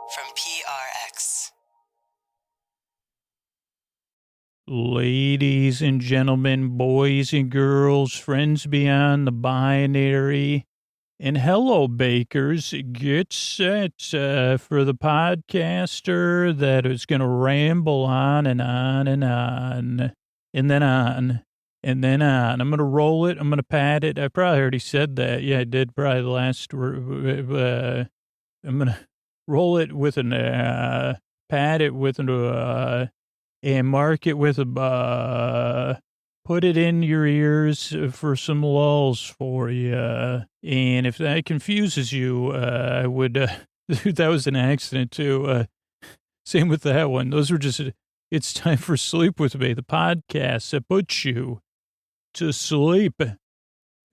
from PRX. Ladies and gentlemen, boys and girls, friends beyond the binary, and hello, bakers, get set for the podcaster that is going to ramble on and on and on, and then on, and then on. I'm going to roll it. I'm going to pat it. I probably already said that. Yeah, I did probably the last. I'm going to roll it with an, pat it with an, and mark it with a, put it in your ears for some lulls for you. And if that confuses you, I would, that was an accident too. Same with that one. Those were just, it's time for Sleep With Me, the podcast that puts you to sleep.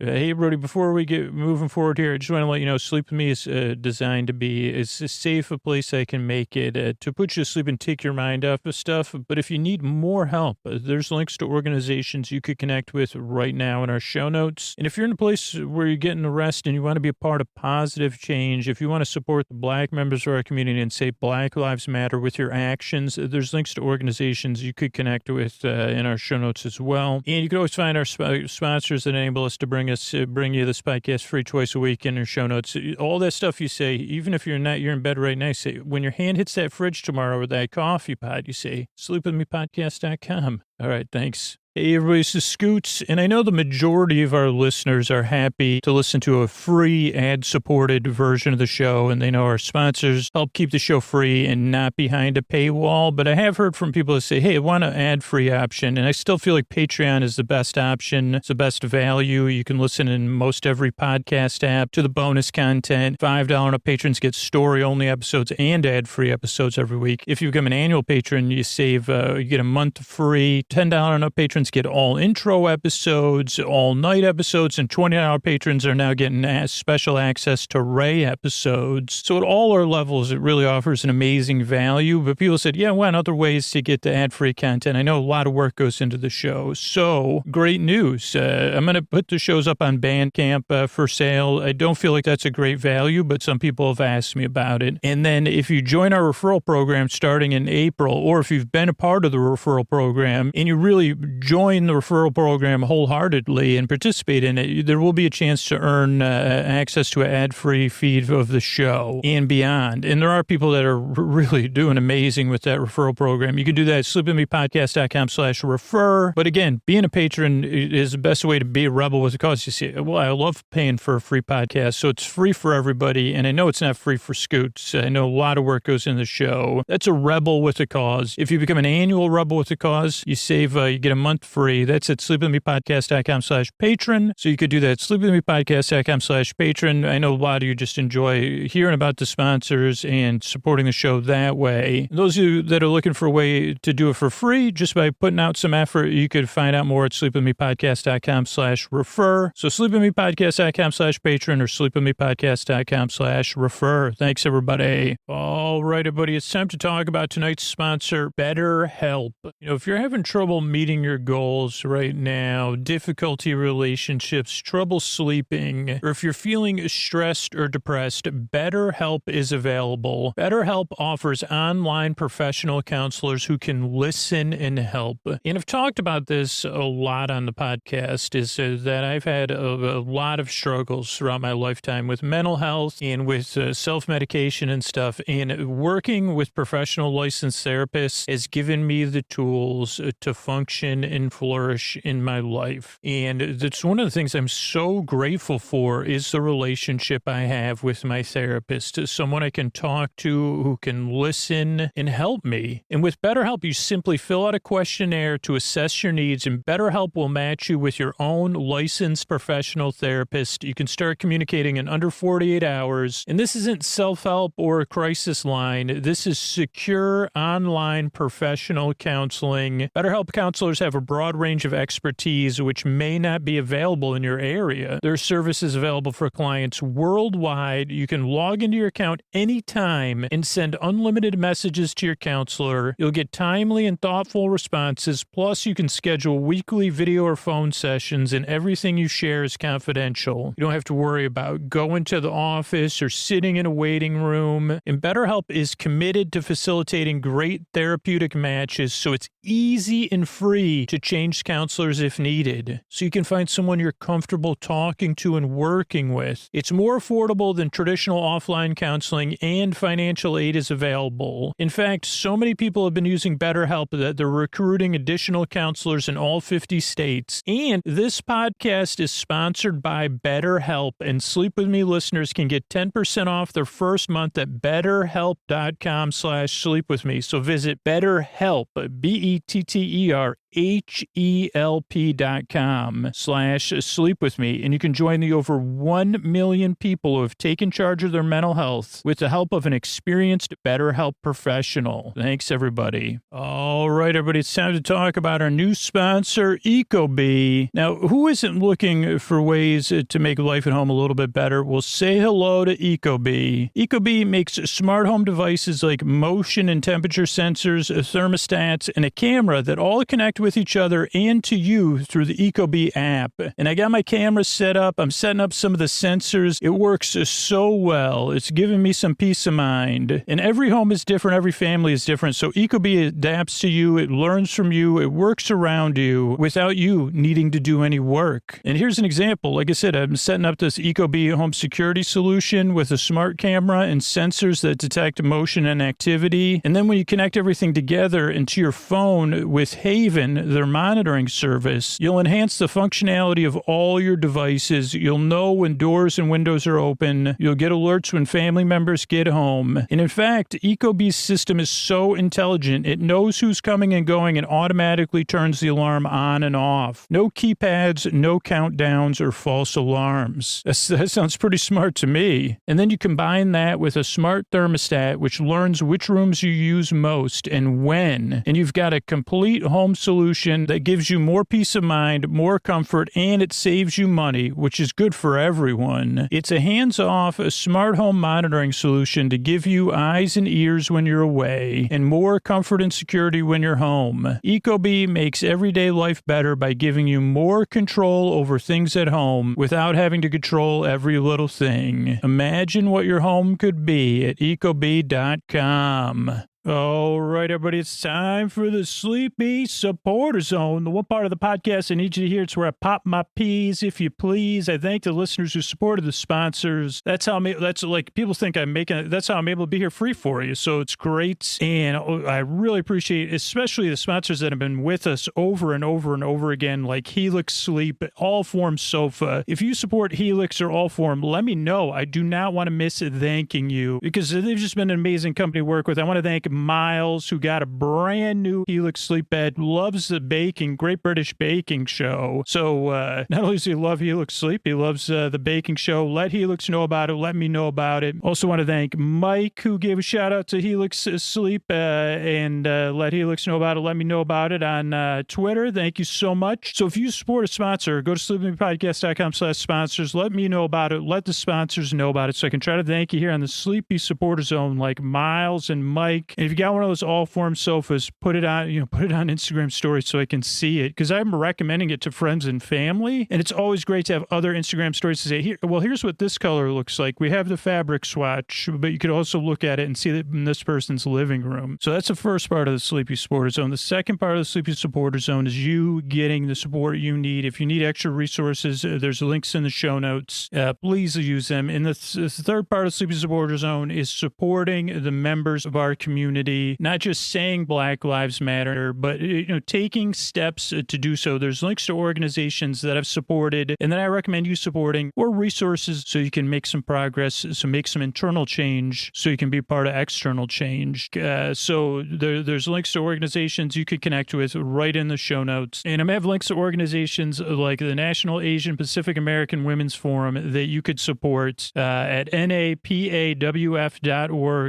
Hey, everybody, before we get moving forward here, I just want to let you know, Sleep With Me is designed to be as safe a place I can make it to put you to sleep and take your mind off of stuff. But if you need more help, there's links to organizations you could connect with right now in our show notes. And if you're in a place where you're getting the rest and you want to be a part of positive change, if you want to support the Black members of our community and say Black Lives Matter with your actions, there's links to organizations you could connect with in our show notes as well. And you can always find our sponsors that enable us to bring you this podcast free twice a week in our show notes. All that stuff you say, even if you're in bed right now, you say, when your hand hits that fridge tomorrow or that coffee pot, you say, sleepwithmepodcast.com. All right, thanks. Hey, everybody, this is Scoots, and I know the majority of our listeners are happy to listen to a free ad-supported version of the show, and they know our sponsors help keep the show free and not behind a paywall, but I have heard from people that say, hey, I want an ad-free option, and I still feel like Patreon is the best option. It's the best value. You can listen in most every podcast app to the bonus content. $5 and up patrons get story-only episodes and ad-free episodes every week. If you become an annual patron, you save, you get a month free. $10 and up patrons get all intro episodes, all night episodes, and $20 patrons are now getting special access to Ray episodes. So at all our levels, it really offers an amazing value. But people said, yeah, what other ways to get the ad-free content? I know a lot of work goes into the show. So great news. I'm going to put the shows up on Bandcamp for sale. I don't feel like that's a great value, but some people have asked me about it. And then if you join our referral program starting in April, or if you've been a part of the referral program and you really join the referral program wholeheartedly and participate in it, there will be a chance to earn access to an ad-free feed of the show and beyond. And there are people that are really doing amazing with that referral program. You can do that at sleepwithmepodcast.com/refer. But again, being a patron is the best way to be a rebel with a cause. You see, well, I love paying for a free podcast, so it's free for everybody. And I know it's not free for Scoots. I know a lot of work goes in the show. That's a rebel with a cause. If you become an annual rebel with a cause, you save, you get a month free. That's at sleepwithmepodcast.com/patron. So you could do that at sleepwithmepodcast.com/patron. I know a lot of you just enjoy hearing about the sponsors and supporting the show that way. Those of you that are looking for a way to do it for free, just by putting out some effort, you could find out more at sleepwithmepodcast.com/refer. So sleepwithmepodcast.com/patron or sleepwithmepodcast.com/refer. Thanks, everybody. All right, everybody, it's time to talk about tonight's sponsor, BetterHelp. You know, if you're having trouble meeting your goals right now, difficulty relationships, trouble sleeping, or if you're feeling stressed or depressed, BetterHelp is available. BetterHelp offers online professional counselors who can listen and help. And I've talked about this a lot on the podcast, is that I've had a lot of struggles throughout my lifetime with mental health and with self-medication and stuff. And working with professional licensed therapists has given me the tools to function and flourish in my life. And that's one of the things I'm so grateful for, is the relationship I have with my therapist, someone I can talk to who can listen and help me. And with BetterHelp, you simply fill out a questionnaire to assess your needs, and BetterHelp will match you with your own licensed professional therapist. You can start communicating in under 48 hours. And this isn't self-help or a crisis line. This is secure online professional counseling. BetterHelp counselors have a broad range of expertise which may not be available in your area. Their service is available for clients worldwide. You can log into your account anytime and send unlimited messages to your counselor. You'll get timely and thoughtful responses. Plus, you can schedule weekly video or phone sessions, and everything you share is confidential. You don't have to worry about going to the office or sitting in a waiting room. And BetterHelp is committed to facilitating great therapeutic matches, so it's easy and free to change counselors if needed, so you can find someone you're comfortable talking to and working with. It's more affordable than traditional offline counseling, and financial aid is available. In fact, so many people have been using BetterHelp that they're recruiting additional counselors in all 50 states. And this podcast is sponsored by BetterHelp, and Sleep With Me listeners can get 10% off their first month at betterhelp.com/sleepwithme. So visit BetterHelp, BetterHelp.com/sleepwithme, and you can join the over 1 million people who have taken charge of their mental health with the help of an experienced BetterHelp professional. Thanks, everybody. All right, everybody, it's time to talk about our new sponsor, Ecobee. Now, who isn't looking for ways to make life at home a little bit better? Well, say hello to Ecobee. Ecobee makes smart home devices like motion and temperature sensors, thermostats, and a camera that all connect with each other and to you through the Ecobee app. And I got my camera set up. I'm setting up some of the sensors. It works so well. It's giving me some peace of mind. And every home is different. Every family is different. So Ecobee adapts to you. It learns from you. It works around you without you needing to do any work. And here's an example. Like I said, I'm setting up this Ecobee home security solution with a smart camera and sensors that detect motion and activity. And then when you connect everything together into your phone with Haven, their monitoring service, you'll enhance the functionality of all your devices. You'll know when doors and windows are open. You'll get alerts when family members get home. And in fact, Ecobee's system is so intelligent, it knows who's coming and going and automatically turns the alarm on and off. No keypads, no countdowns, or false alarms. That sounds pretty smart to me. And then you combine that with a smart thermostat, which learns which rooms you use most and when. And you've got a complete home solution that gives you more peace of mind, more comfort, and it saves you money, which is good for everyone. It's a hands-off, smart home monitoring solution to give you eyes and ears when you're away, and more comfort and security when you're home. Ecobee makes everyday life better by giving you more control over things at home without having to control every little thing. Imagine what your home could be at ecobee.com. All right, everybody, it's time for the Sleepy Supporter Zone, the one part of the podcast I need you to hear. It's where I pop my peas, if you please. I thank the listeners who supported the sponsors. That's how that's like people think I'm making. That's how I'm able to be here free for you. So it's great, and I really appreciate, especially the sponsors that have been with us over and over and over again, like Helix Sleep, Allform Sofa. If you support Helix or Allform, let me know. I do not want to miss thanking you because they've just been an amazing company to work with. I want to thank Miles, who got a brand new Helix sleep bed, loves the baking, Great British Baking Show. So not only does he love Helix Sleep, he loves the baking show. Let Helix know about it. Let me know about it. Also want to thank Mike, who gave a shout out to Helix Sleep and let Helix know about it. Let me know about it on Twitter. Thank you so much. So if you support a sponsor, go to sleepwithmepodcast.com/sponsors. Let me know about it. Let the sponsors know about it so I can try to thank you here on the Sleepy Supporter Zone, like Miles and Mike. And if you got one of those Allform sofas, put it on Instagram stories so I can see it, because I'm recommending it to friends and family. And it's always great to have other Instagram stories to say, here's what this color looks like. We have the fabric swatch, but you could also look at it and see that in this person's living room. So that's the first part of the Sleepy Supporter Zone. The second part of the Sleepy Supporter Zone is you getting the support you need. If you need extra resources, there's links in the show notes. Please use them. And the third part of the Sleepy Supporter Zone is supporting the members of our community, not just saying Black Lives Matter, but taking steps to do so. There's links to organizations that I've supported and that I recommend you supporting, or resources so you can make some progress, so make some internal change, so you can be part of external change. So there's links to organizations you could connect with right in the show notes. And I'm going to have links to organizations like the National Asian Pacific American Women's Forum that you could support at napawf.org.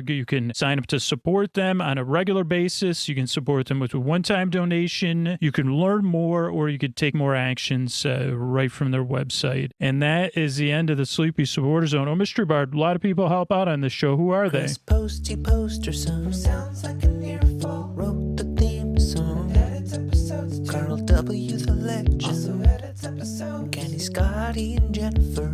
You can sign up to support support them on a regular basis. You can support them with a one-time donation. You can learn more, or you could take more actions right from their website. And that is the end of the Sleepy Supporter Zone. Oh, Mystery Bard, a lot of people help out on this show. Who are they? Posty poster son sounds like an earful. Wrote the theme song. Edits episodes too. Carl W. the legend. Also edits episodes. Kenny, Scotty, and Jennifer.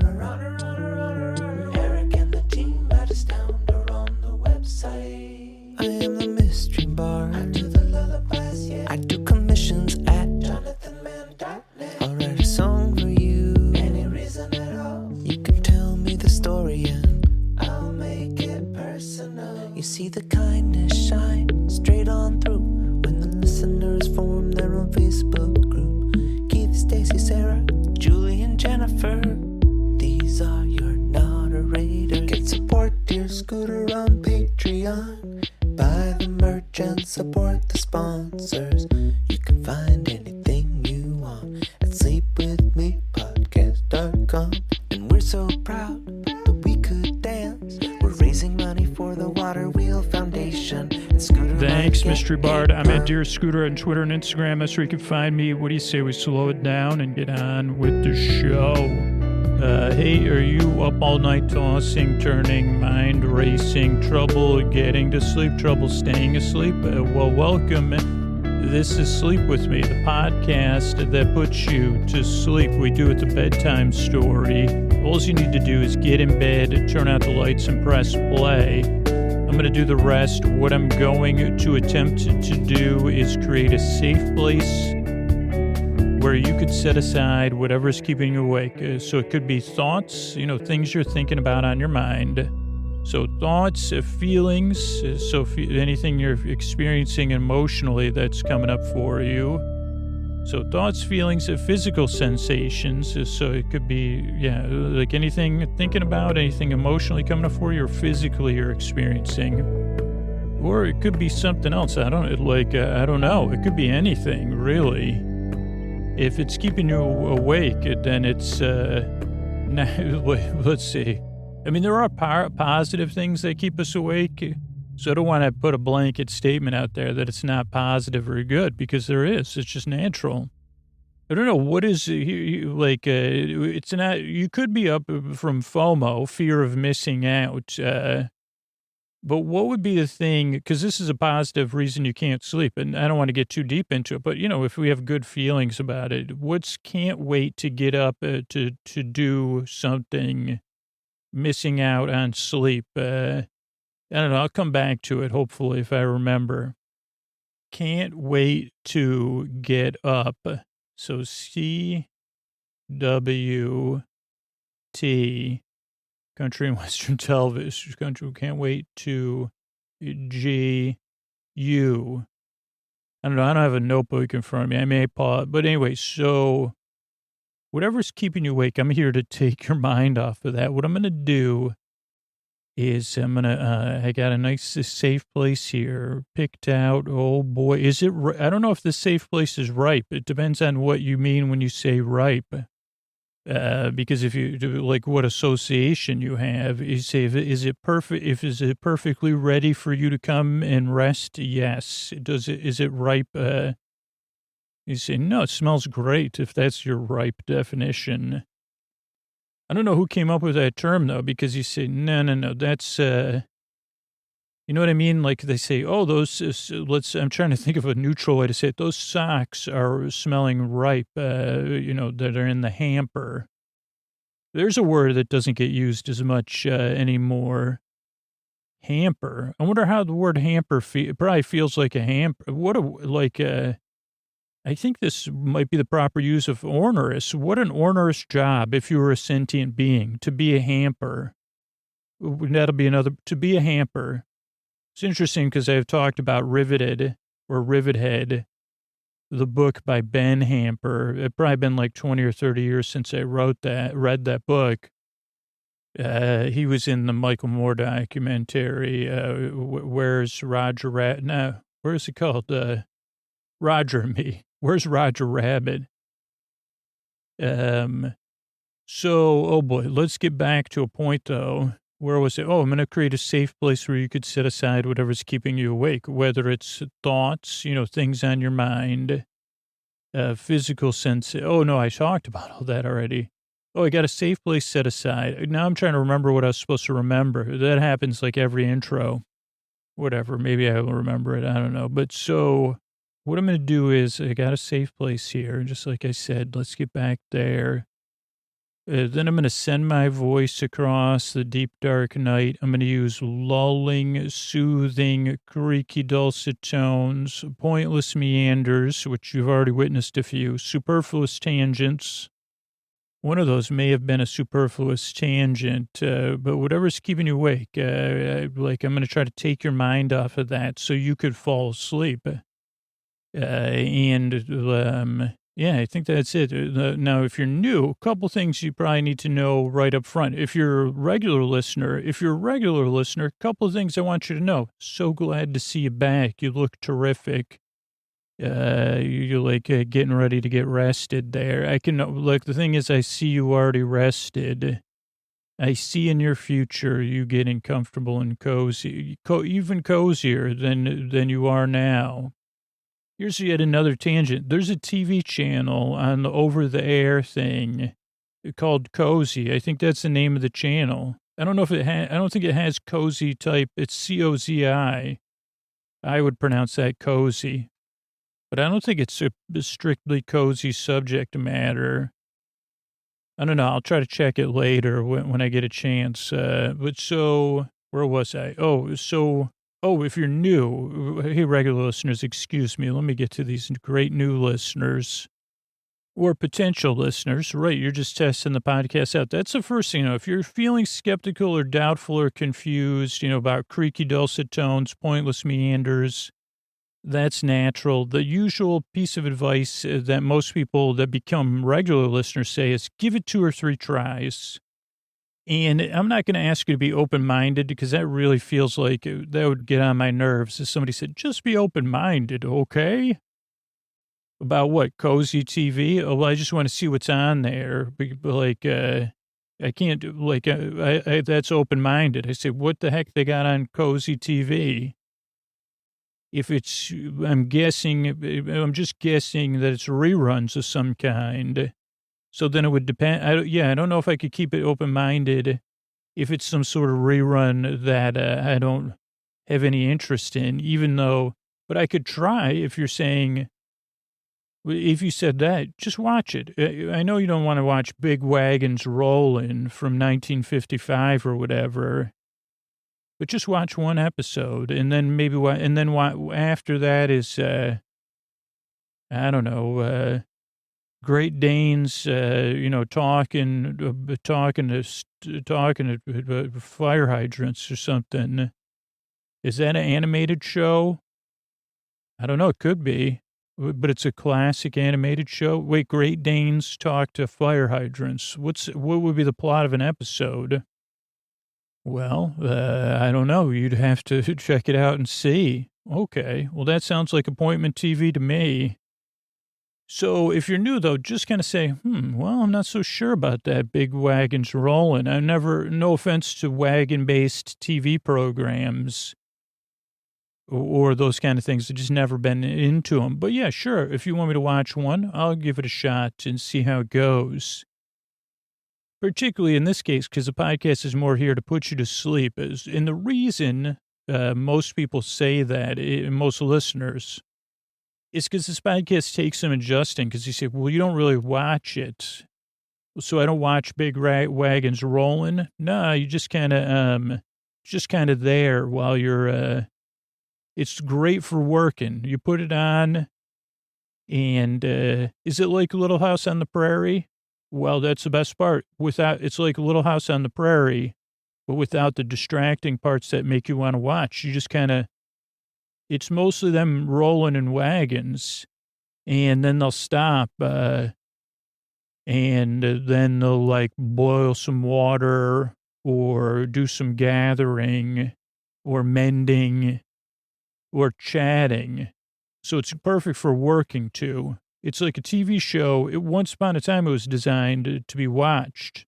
Eric and the team at Astound are on the website. I am the mystery bard. I do the lullabies, yeah. I do commissions at jonathanmann.net. I'll write a song for you. Any reason at all. You can tell me the story and I'll make it personal. You see the kindness shine straight on through when the listeners form their own Facebook group. Keith, Stacy, Sarah, Julie, and Jennifer. These are your moderators. Get support dear Scooter on Patreon. Buy the merch and support the sponsors. You can find anything you want at sleepwithmepodcast.com. And we're so proud that we could dance. We're raising money for the Water Wheel Foundation. And Scooter Thanks, Mystery Bard. I'm at Dear Scooter on Twitter and Instagram. That's where you can find me. What do you say we slow it down and get on with the show? Hey, are you up all night tossing, turning, mind racing, trouble getting to sleep, trouble staying asleep? Well, welcome. This is Sleep With Me, the podcast that puts you to sleep. We do it the bedtime story. All you need to do is get in bed, turn out the lights, and press play. I'm going to do the rest. What I'm going to attempt to do is create a safe place where you could set aside whatever's keeping you awake. So it could be thoughts, things you're thinking about on your mind. So thoughts, feelings, so anything you're experiencing emotionally that's coming up for you. So thoughts, feelings, physical sensations. So it could be, like anything thinking about, anything emotionally coming up for you or physically you're experiencing. Or it could be something else. I don't know. It could be anything, really. If it's keeping you awake, then it's, let's see. I mean, there are positive things that keep us awake. So I don't want to put a blanket statement out there that it's not positive or good, because there is. It's just natural. I don't know. What is, it's not, you could be up from FOMO, fear of missing out. But what would be the thing, because this is a positive reason you can't sleep, and I don't want to get too deep into it, but, if we have good feelings about it, can't wait to get up to do something, missing out on sleep. I don't know, I'll come back to it, hopefully, if I remember. Can't wait to get up. So CWT, Country and Western Television. Country, can't wait to GU. I don't know, I don't have a notebook in front of me. I may pause. But anyway, so whatever's keeping you awake, I'm here to take your mind off of that. What I'm going to do is I got a nice safe place here picked out. Oh boy, is it, I don't know if the safe place is ripe. It depends on what you mean when you say ripe. Because if you do, like, what association you have, you say, is it perfectly ready for you to come and rest? Yes. Is it ripe? You say, no, it smells great, if that's your ripe definition. I don't know who came up with that term, though, because you say, no, that's, you know what I mean? Like they say, oh, I'm trying to think of a neutral way to say it. Those socks are smelling ripe, that are in the hamper. There's a word that doesn't get used as much anymore. Hamper. I wonder how the word hamper probably feels like a hamper. I think this might be the proper use of ornerous. What an ornerous job if you were a sentient being, to be a hamper. That'll be to be a hamper. It's interesting because I've talked about Riveted or Rivethead, the book by Ben Hamper. It's probably been like 20 or 30 years since I read that book. He was in the Michael Moore documentary, Where's Roger Rabbit? No, where's it called? Roger and Me. Where's Roger Rabbit? So, oh boy, let's get back to a point, though. where was it? Oh, I'm going to create a safe place where you could set aside whatever's keeping you awake, whether it's thoughts, things on your mind, physical sense. Oh, no, I talked about all that already. Oh, I got a safe place set aside. Now I'm trying to remember what I was supposed to remember. That happens like every intro. Whatever. Maybe I will remember it. I don't know. But so what I'm going to do is I got a safe place here. Just like I said, let's get back there. Then I'm going to send my voice across the deep, dark night. I'm going to use lulling, soothing, creaky, dulcet tones, pointless meanders, which you've already witnessed a few, superfluous tangents. One of those may have been a superfluous tangent, but whatever's keeping you awake, I'm going to try to take your mind off of that so you could fall asleep. Yeah, I think that's it. Now, if you're new, a couple things you probably need to know right up front. If you're a regular listener, a couple of things I want you to know. So glad to see you back. You look terrific. You're getting ready to get rested there. The thing is, I see you already rested. I see in your future you getting comfortable and cozy, even cozier than you are now. Here's yet another tangent. There's a TV channel on the over-the-air thing called Cozy. I think that's the name of the channel. I don't know if I don't think it has cozy type. It's COZI. I would pronounce that cozy. But I don't think it's a strictly cozy subject matter. I don't know. I'll try to check it later when I get a chance. But so, where was I? If you're new, hey, regular listeners, excuse me. Let me get to these great new listeners or potential listeners. Right, you're just testing the podcast out. That's the first thing. If you're feeling skeptical or doubtful or confused, about creaky dulcet tones, pointless meanders, that's natural. The usual piece of advice that most people that become regular listeners say is give it 2 or 3 tries. And I'm not going to ask you to be open-minded because that really feels like that would get on my nerves. If somebody said, just be open-minded, okay? About what, cozy TV? Oh, well, I just want to see what's on there. I can't, that's open-minded. I said, what the heck they got on cozy TV? If it's, I'm just guessing that it's reruns of some kind. So then it would depend. I don't know if I could keep it open-minded if it's some sort of rerun that I don't have any interest in, but I could try if you're saying, if you said that, just watch it. I know you don't want to watch Big Wagons Rollin' from 1955 or whatever, but just watch one episode and then after that is, I don't know, Great Danes, talking to fire hydrants or something. Is that an animated show? I don't know. It could be, but it's a classic animated show. Wait, Great Danes talk to fire hydrants. What would be the plot of an episode? Well, I don't know. You'd have to check it out and see. Okay. Well, that sounds like appointment TV to me. So if you're new, though, just kind of say, well, I'm not so sure about that Big Wagons Rolling. No offense to wagon-based TV programs or those kind of things. I've just never been into them. But yeah, sure. If you want me to watch one, I'll give it a shot and see how it goes. Particularly in this case, because the podcast is more here to put you to sleep. And the reason most people say that, most listeners, it's because this podcast takes some adjusting because you say, well, you don't really watch it. So I don't watch Big Wagons Rolling. No, you just kind of there while you're, it's great for working. You put it on and, is it like Little House on the Prairie? Well, that's the best part. It's like Little House on the Prairie, but without the distracting parts that make you want to watch. You just it's mostly them rolling in wagons, and then they'll stop, and then they'll boil some water or do some gathering or mending or chatting. So it's perfect for working too. It's like a TV show. Once upon a time, it was designed to be watched.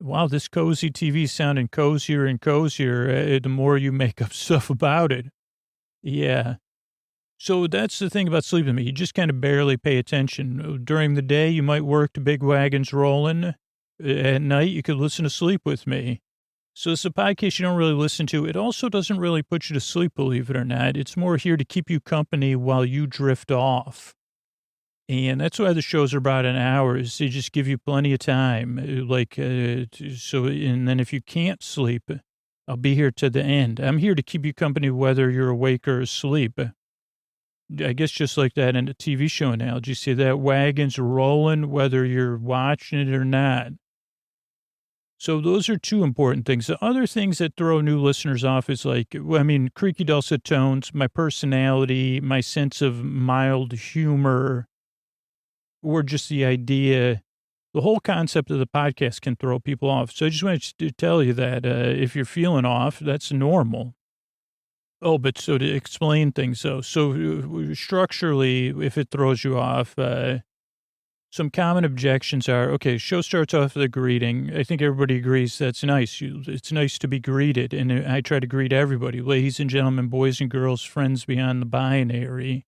Wow, this cozy TV sounding cozier and cozier the more you make up stuff about it. Yeah. So that's the thing about sleeping with me. You just kind of barely pay attention. During the day, you might work the big wagons rolling. At night, you could listen to Sleep with Me. So it's a podcast you don't really listen to. It also doesn't really put you to sleep, believe it or not. It's more here to keep you company while you drift off. And that's why the shows are about an hour, is they just give you plenty of time. And then if you can't sleep, I'll be here to the end. I'm here to keep you company whether you're awake or asleep. I guess just like that in a TV show analogy, see that wagon's rolling whether you're watching it or not. So those are two important things. The other things that throw new listeners off is creaky dulcet tones, my personality, my sense of mild humor, or just the idea, the whole concept of the podcast can throw people off. So I just wanted to tell you that if you're feeling off, that's normal. Oh, but so to explain things, so structurally, if it throws you off, some common objections are, okay, show starts off with a greeting. I think everybody agrees that's nice. It's nice to be greeted, and I try to greet everybody, ladies and gentlemen, boys and girls, friends beyond the binary.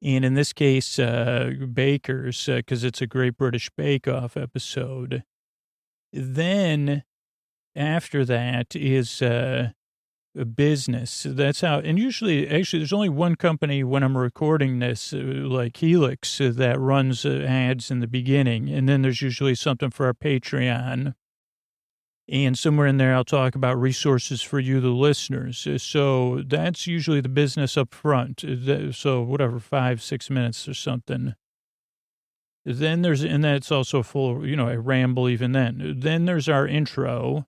And in this case, bakers, because it's a Great British Bake Off episode. Then after that is a business. That's how, and usually, actually, there's only one company when I'm recording this, like Helix, that runs ads in the beginning. And then there's usually something for our Patreon. And somewhere in there, I'll talk about resources for you, the listeners. So that's usually the business up front. So whatever, 5-6 minutes or something. Then and that's also full, I ramble even then. Then there's our intro.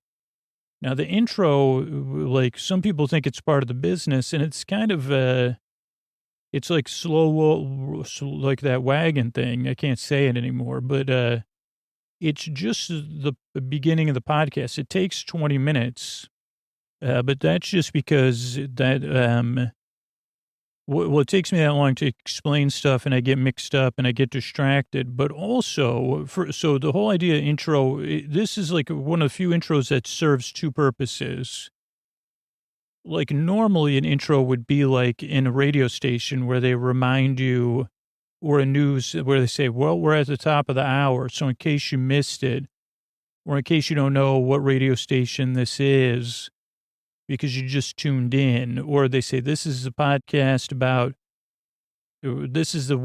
Now, the intro, like some people think it's part of the business, and it's kind of, it's like slow, like that wagon thing. I can't say it anymore, but it's just the beginning of the podcast. It takes 20 minutes, but that's just because that, it takes me that long to explain stuff, and I get mixed up and I get distracted. But also, so the whole idea intro, this is like one of the few intros that serves two purposes. Like normally an intro would be like in a radio station where they remind you, or a news where they say, well, we're at the top of the hour. So in case you missed it, or in case you don't know what radio station this is, because you just tuned in, or they say, this is a podcast about, this is the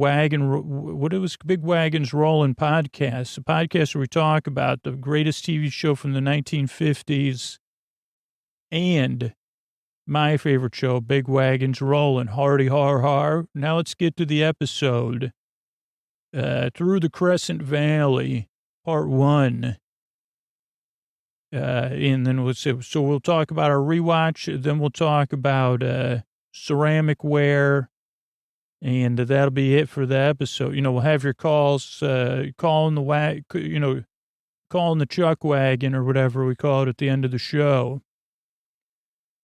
Big Wagons Rolling podcast, a podcast where we talk about the greatest TV show from the 1950s and my favorite show, Big Wagons Rolling, hardy har har. Now let's get to the episode, Through the Crescent Valley, part 1. And then we'll talk about our rewatch. Then we'll talk about ceramic ware, and that'll be it for the episode. We'll have your calls, calling the chuck wagon or whatever we call it at the end of the show.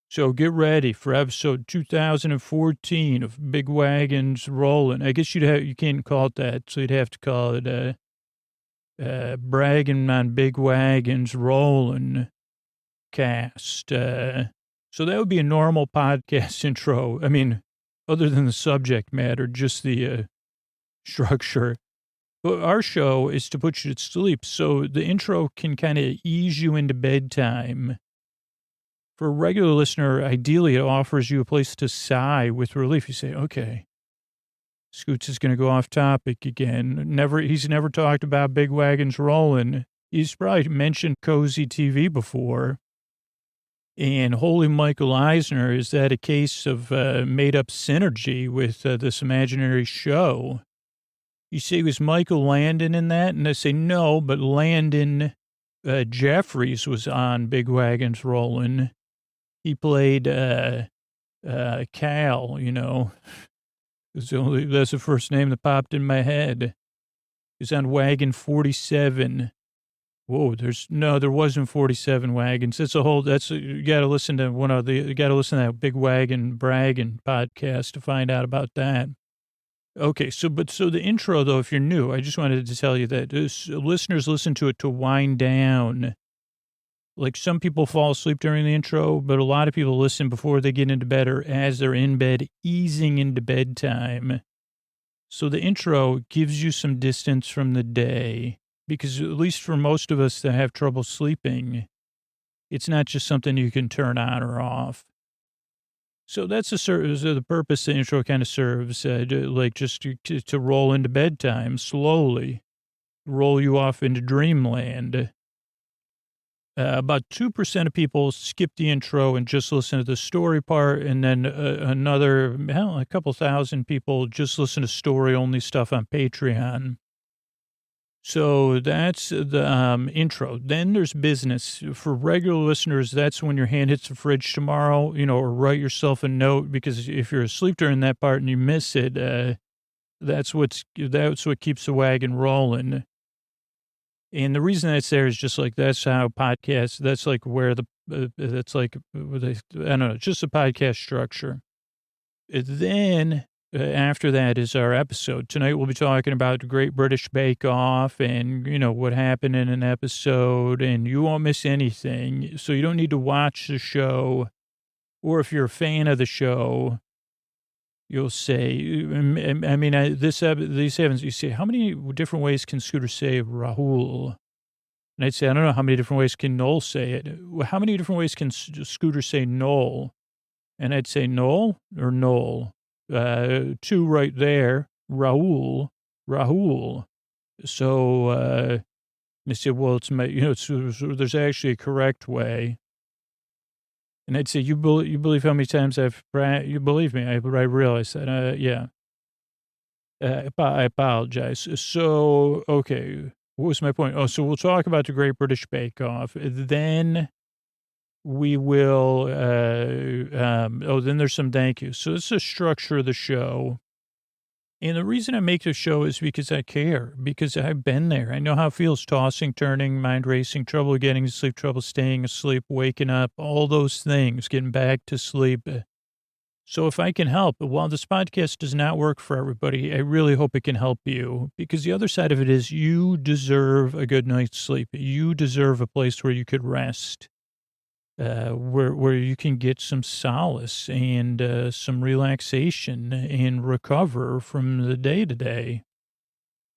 So get ready for episode 2014 of Big Wagons Rolling. I guess you can't call it that, so you'd have to call it bragging on big wagons rolling cast. So that would be a normal podcast intro. I mean, other than the subject matter, just the structure. But our show is to put you to sleep. So the intro can kind of ease you into bedtime. For a regular listener, ideally it offers you a place to sigh with relief. You say, okay, Scoots is going to go off topic again. He's never talked about Big Wagons Rolling. He's probably mentioned cozy TV before. And holy Michael Eisner, is that a case of made-up synergy with this imaginary show? You say, was Michael Landon in that? And I say, no, but Landon Jeffries was on Big Wagons Rolling. He played Cal, That's the first name that popped in my head. He's on wagon 47. Whoa, there wasn't 47 wagons. You got to listen to you got to listen to that Big Wagon Bragging podcast to find out about that. Okay, so the intro, though, if you're new, I just wanted to tell you that listeners listen to it to wind down. Like, some people fall asleep during the intro, but a lot of people listen before they get into bed or as they're in bed, easing into bedtime. So the intro gives you some distance from the day, because at least for most of us that have trouble sleeping, it's not just something you can turn on or off. So that's the purpose the intro kind of serves, like just to roll into bedtime slowly, roll you off into dreamland. About 2% of people skip the intro and just listen to the story part, and then a couple thousand people just listen to story-only stuff on Patreon. So that's the intro. Then there's business. For regular listeners, that's when your hand hits the fridge tomorrow, or write yourself a note, because if you're asleep during that part and you miss it, that's what keeps the wagon rolling. And the reason that's there is just like, that's how podcasts, that's like where that's like, I don't know, just a podcast structure. Then after that is our episode. Tonight we'll be talking about the Great British Bake Off and, what happened in an episode, and you won't miss anything. So you don't need to watch the show, or if you're a fan of the show, you'll say, these heavens, you say, how many different ways can Scooter say Rahul? And I'd say, I don't know, how many different ways can Noel say it? How many different ways can Scooter say Noel? And I'd say Noel or Noel. Two right there, Rahul. So, they said, well, there's actually a correct way. And I'd say, you believe how many times you believe me. I realize that, yeah. I apologize. So, okay, what was my point? Oh, so we'll talk about the Great British Bake Off. Then we will, then there's some thank yous. So this is the structure of the show. And the reason I make the show is because I care, because I've been there. I know how it feels, tossing, turning, mind racing, trouble getting to sleep, trouble staying asleep, waking up, all those things, getting back to sleep. So if I can help, while this podcast does not work for everybody, I really hope it can help you, because the other side of it is you deserve a good night's sleep. You deserve a place where you could rest. Where you can get some solace and some relaxation and recover from the day to day.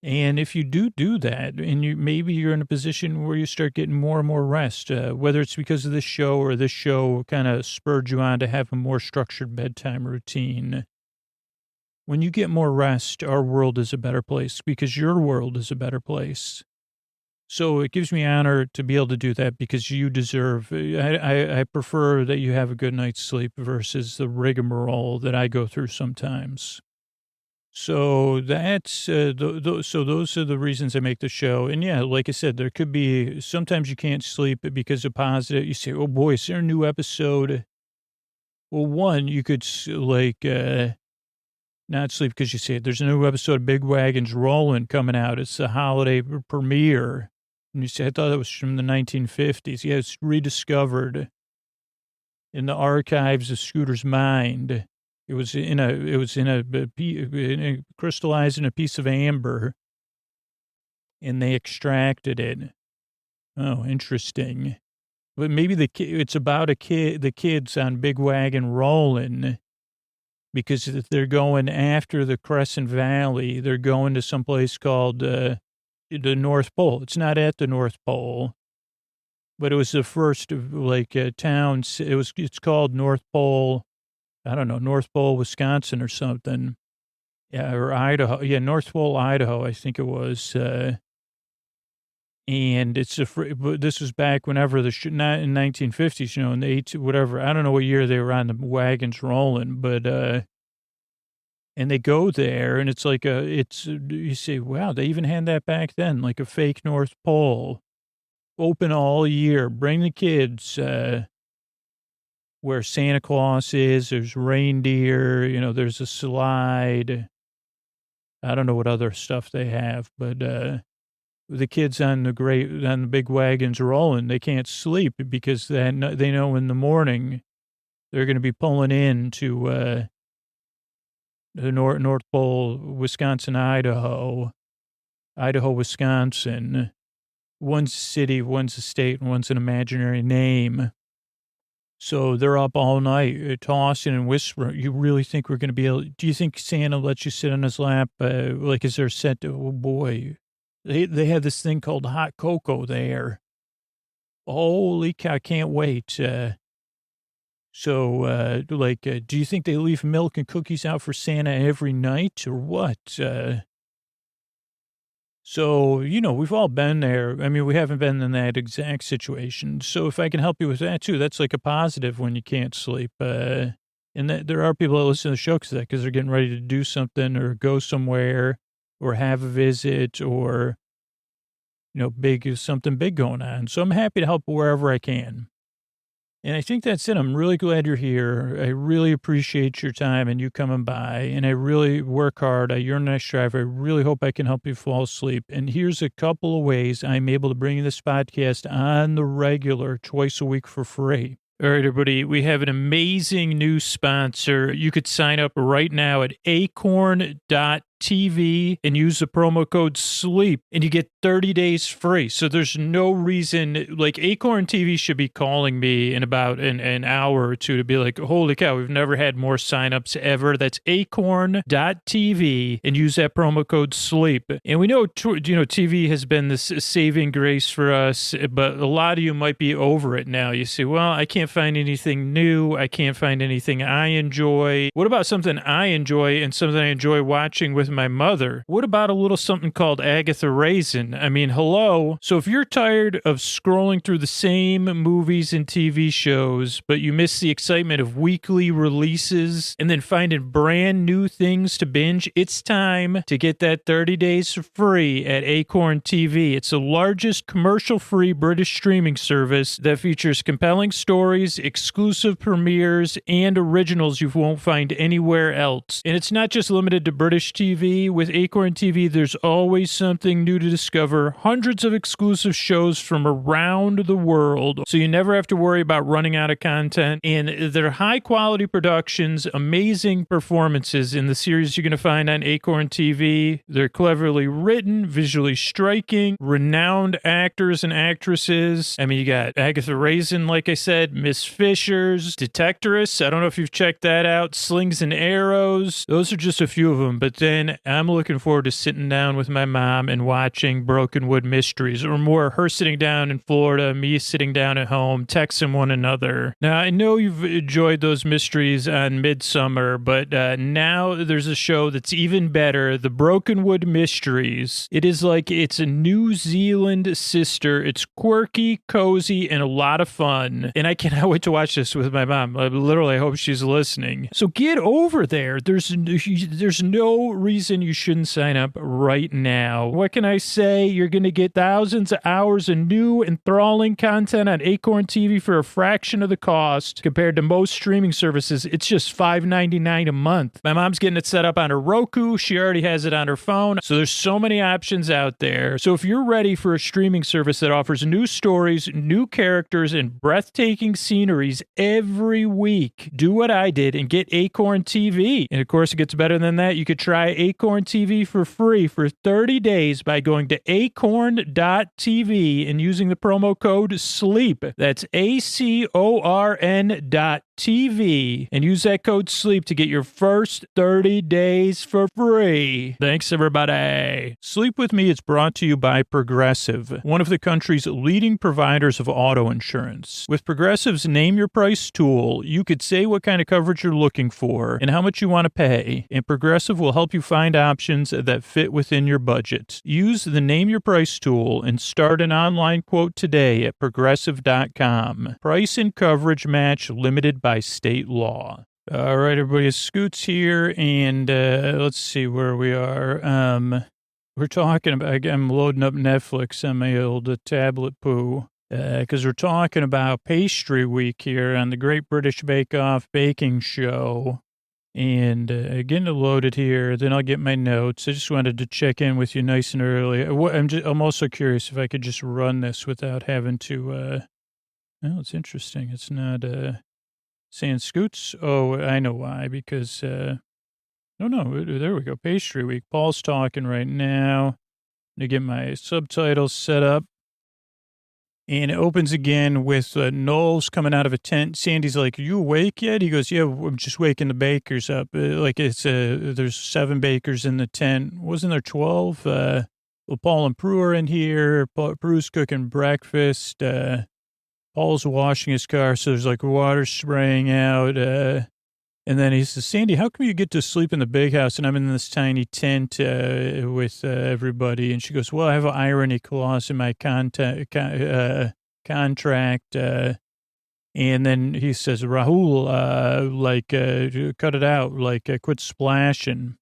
And if you do that, and maybe you're in a position where you start getting more and more rest, whether it's because of this show or this show kind of spurred you on to have a more structured bedtime routine. When you get more rest, our world is a better place, because your world is a better place. So it gives me honor to be able to do that, because you deserve, I prefer that you have a good night's sleep versus the rigmarole that I go through sometimes. So that's, so those are the reasons I make the show. And yeah, like I said, there could be, sometimes you can't sleep because of positive. You say, oh boy, is there a new episode? Well, one, you could not sleep because you say, there's a new episode of Big Wagons Rollin' coming out. It's the holiday premiere. And you say, I thought it was from the 1950s. Yeah, it's rediscovered in the archives of Scooter's mind. It was crystallized in a piece of amber, and they extracted it. Oh, interesting. But maybe it's about the kids on Big Wagon Rollin', because they're going after the Crescent Valley. They're going to some place called the North Pole. It's not at the North Pole, but it was the first town. It's called North Pole. I don't know, North Pole, Wisconsin or something. Yeah, or Idaho. Yeah, North Pole, Idaho, I think it was. And but this was back whenever not in 1950s, in the whatever. I don't know what year they were on the wagons rolling, but, and they go there, and it's like you say, wow, they even had that back then, like a fake North Pole, open all year, bring the kids, where Santa Claus is, there's reindeer, there's a slide. I don't know what other stuff they have, but, the kids on the big wagons rolling, they can't sleep because they know in the morning they're going to be pulling in to, the North Pole, Wisconsin, Idaho, Wisconsin. One's a city, one's a state, and one's an imaginary name. So they're up all night tossing and whispering. You really think we're going to be able? Do you think Santa lets you sit on his lap? Like, is there set? Oh boy, they have this thing called hot cocoa there. Holy cow! I can't wait. Do you think they leave milk and cookies out for Santa every night, or what? So, we've all been there. I mean, we haven't been in that exact situation. So if I can help you with that too, that's like a positive when you can't sleep. And there are people that listen to the show because they're getting ready to do something or go somewhere or have a visit or, something big going on. So I'm happy to help wherever I can. And I think that's it. I'm really glad you're here. I really appreciate your time and you coming by. And I really work hard. You're a nice driver. I really hope I can help you fall asleep. And here's a couple of ways I'm able to bring this podcast on the regular twice a week for free. All right, everybody, we have an amazing new sponsor. You could sign up right now at acorn.tv and use the promo code SLEEP and you get 30 days free. So there's no reason, like Acorn TV should be calling me in about an hour or two to be like, holy cow, we've never had more signups ever. That's acorn.tv and use that promo code SLEEP. And we know, TV has been this saving grace for us, but a lot of you might be over it now. You say, well, I can't find anything new. I can't find anything I enjoy. What about something I enjoy and something I enjoy watching with my mother? What about a little something called Agatha Raisin? I mean, hello. So if you're tired of scrolling through the same movies and TV shows, but you miss the excitement of weekly releases and then finding brand new things to binge, it's time to get that 30 days free at Acorn TV. It's the largest commercial-free British streaming service that features compelling stories, exclusive premieres, and originals you won't find anywhere else. And it's not just limited to British TV. With Acorn TV, there's always something new to discover. Hundreds of exclusive shows from around the world, so you never have to worry about running out of content. And their high-quality productions, amazing performances in the series you're going to find on Acorn TV. They're cleverly written, visually striking, renowned actors and actresses. I mean, you got Agatha Raisin, like I said, Miss Fisher's, Detectoress. I don't know if you've checked that out. Slings and Arrows. Those are just a few of them. But then I'm looking forward to sitting down with my mom and watching Brokenwood Mysteries, or more, her sitting down in Florida, me sitting down at home, texting one another. Now, I know you've enjoyed those mysteries on Midsummer, but now there's a show that's even better, the Brokenwood Mysteries. It is like it's a New Zealand sister. It's quirky, cozy, and a lot of fun. And I cannot wait to watch this with my mom. Literally, I hope she's listening. So get over there. There's no reason you shouldn't sign up right now. What can I say? You're going to get thousands of hours of new enthralling content on Acorn TV for a fraction of the cost compared to most streaming services. It's just $5.99 a month. My mom's getting it set up on her Roku. She already has it on her phone. So there's so many options out there. So if you're ready for a streaming service that offers new stories, new characters, and breathtaking sceneries every week, do what I did and get Acorn TV. And of course, it gets better than that. You could try Acorn TV for free for 30 days by going to acorn.tv and using the promo code SLEEP. That's ACORN.TV and use that code SLEEP to get your first 30 days for free. Thanks, everybody. Sleep With Me is brought to you by Progressive, one of the country's leading providers of auto insurance. With Progressive's Name Your Price tool, you could say what kind of coverage you're looking for and how much you want to pay, and Progressive will help you find options that fit within your budget. Use the Name Your Price tool and start an online quote today at Progressive.com. Price and coverage match limited by state law. All right, everybody, Scoots here, and let's see where we are. We're talking about, I'm loading up Netflix on my old tablet poo, because we're talking about Pastry Week here on the Great British Bake Off baking show. And getting it loaded here, then I'll get my notes. I just wanted to check in with you nice and early. I'm also curious if I could just run this without having to, well, it's interesting. It's not saying Scoots. Oh, I know why, because Oh, no, there we go. Pastry week. Paul's talking right now to get my subtitles set up. And it opens again with Noel's coming out of a tent. Sandy's like, "Are you awake yet?" He goes, "Yeah, I'm just waking the bakers up." There's 7 bakers in the tent. Wasn't there 12? Well, Paul and Prue are in here. Prue's cooking breakfast. Paul's washing his car, so there's like water spraying out. And then he says, "Sandy, how come you get to sleep in the big house and I'm in this tiny tent with everybody?" And she goes, "Well, I have an irony clause in my contract." And then he says, "Rahul, cut it out, quit splashing."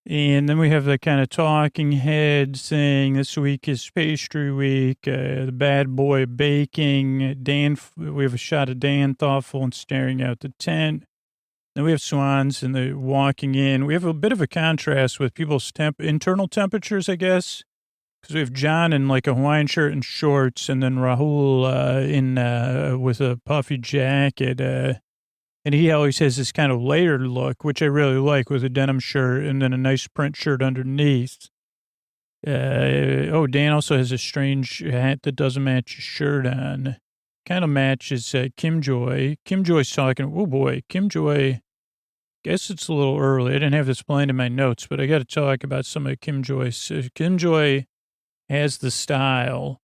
And then we have the kind of talking head saying this week is pastry week, the bad boy baking. We have a shot of Dan thoughtful and staring out the tent. Then we have swans and they're walking in. We have a bit of a contrast with people's internal temperatures, I guess, because we have John in like a Hawaiian shirt and shorts, and then Rahul with a puffy jacket. And he always has this kind of layered look, which I really like, with a denim shirt and then a nice print shirt underneath. Dan also has a strange hat that doesn't match his shirt on. Kind of matches Kim Joy. Kim Joy's talking. Oh, boy. Kim Joy. Guess it's a little early. I didn't have this planned in my notes, but I got to talk about some of Kim Joy's. Kim Joy has the style.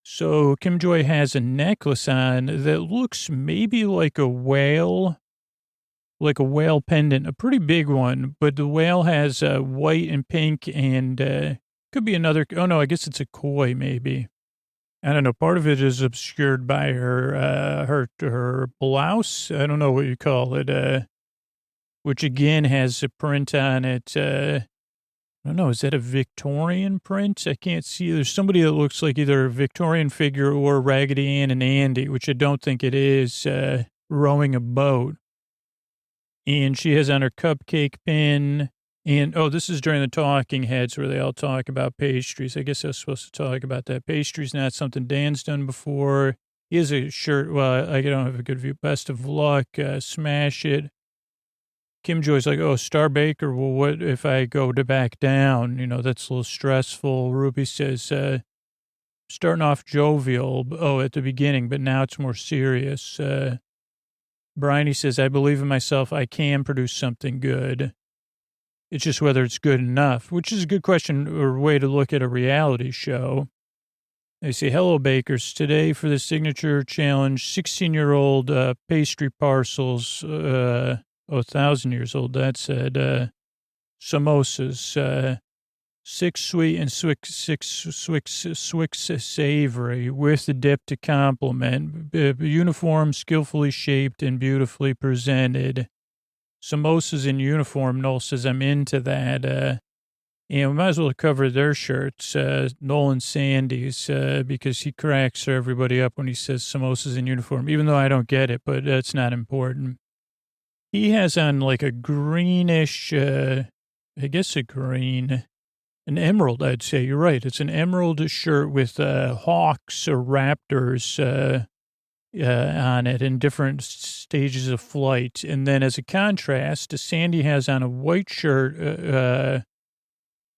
So Kim Joy has a necklace on that looks maybe like a whale pendant, a pretty big one, but the whale has white and pink and could be another. Oh, no, I guess it's a koi maybe. I don't know. Part of it is obscured by her blouse. I don't know what you call it. Which again has a print on it. I don't know. Is that a Victorian print? I can't see. There's somebody that looks like either a Victorian figure or Raggedy Ann and Andy, which I don't think it is, rowing a boat. And she has on her cupcake pin. And, this is during the talking heads where they all talk about pastries. I guess I was supposed to talk about that. Pastry's not something Dan's done before. He has a shirt. Well, I don't have a good view. Best of luck. Smash it. Kim Joy's like, "Oh, Star Baker, well, what if I go to back down? You know, that's a little stressful." Ruby says, starting off jovial, at the beginning, but now it's more serious. Bryony says, "I believe in myself. I can produce something good. It's just whether it's good enough," which is a good question or way to look at a reality show. They say, "Hello, bakers. Today for the signature challenge, 16-year-old pastry parcels, 1,000 years old," that said, samosas, 6 sweet and 6 savory, with the dip to complement, uniform, skillfully shaped, and beautifully presented. Samosas in uniform, Noel says, "I'm into that." And we might as well cover their shirts, Noel and Sandy's, because he cracks everybody up when he says samosas in uniform, even though I don't get it, but that's not important. He has on like a greenish, an emerald, I'd say. You're right. It's an emerald shirt with hawks or raptors on it in different stages of flight. And then as a contrast, Sandy has on a white shirt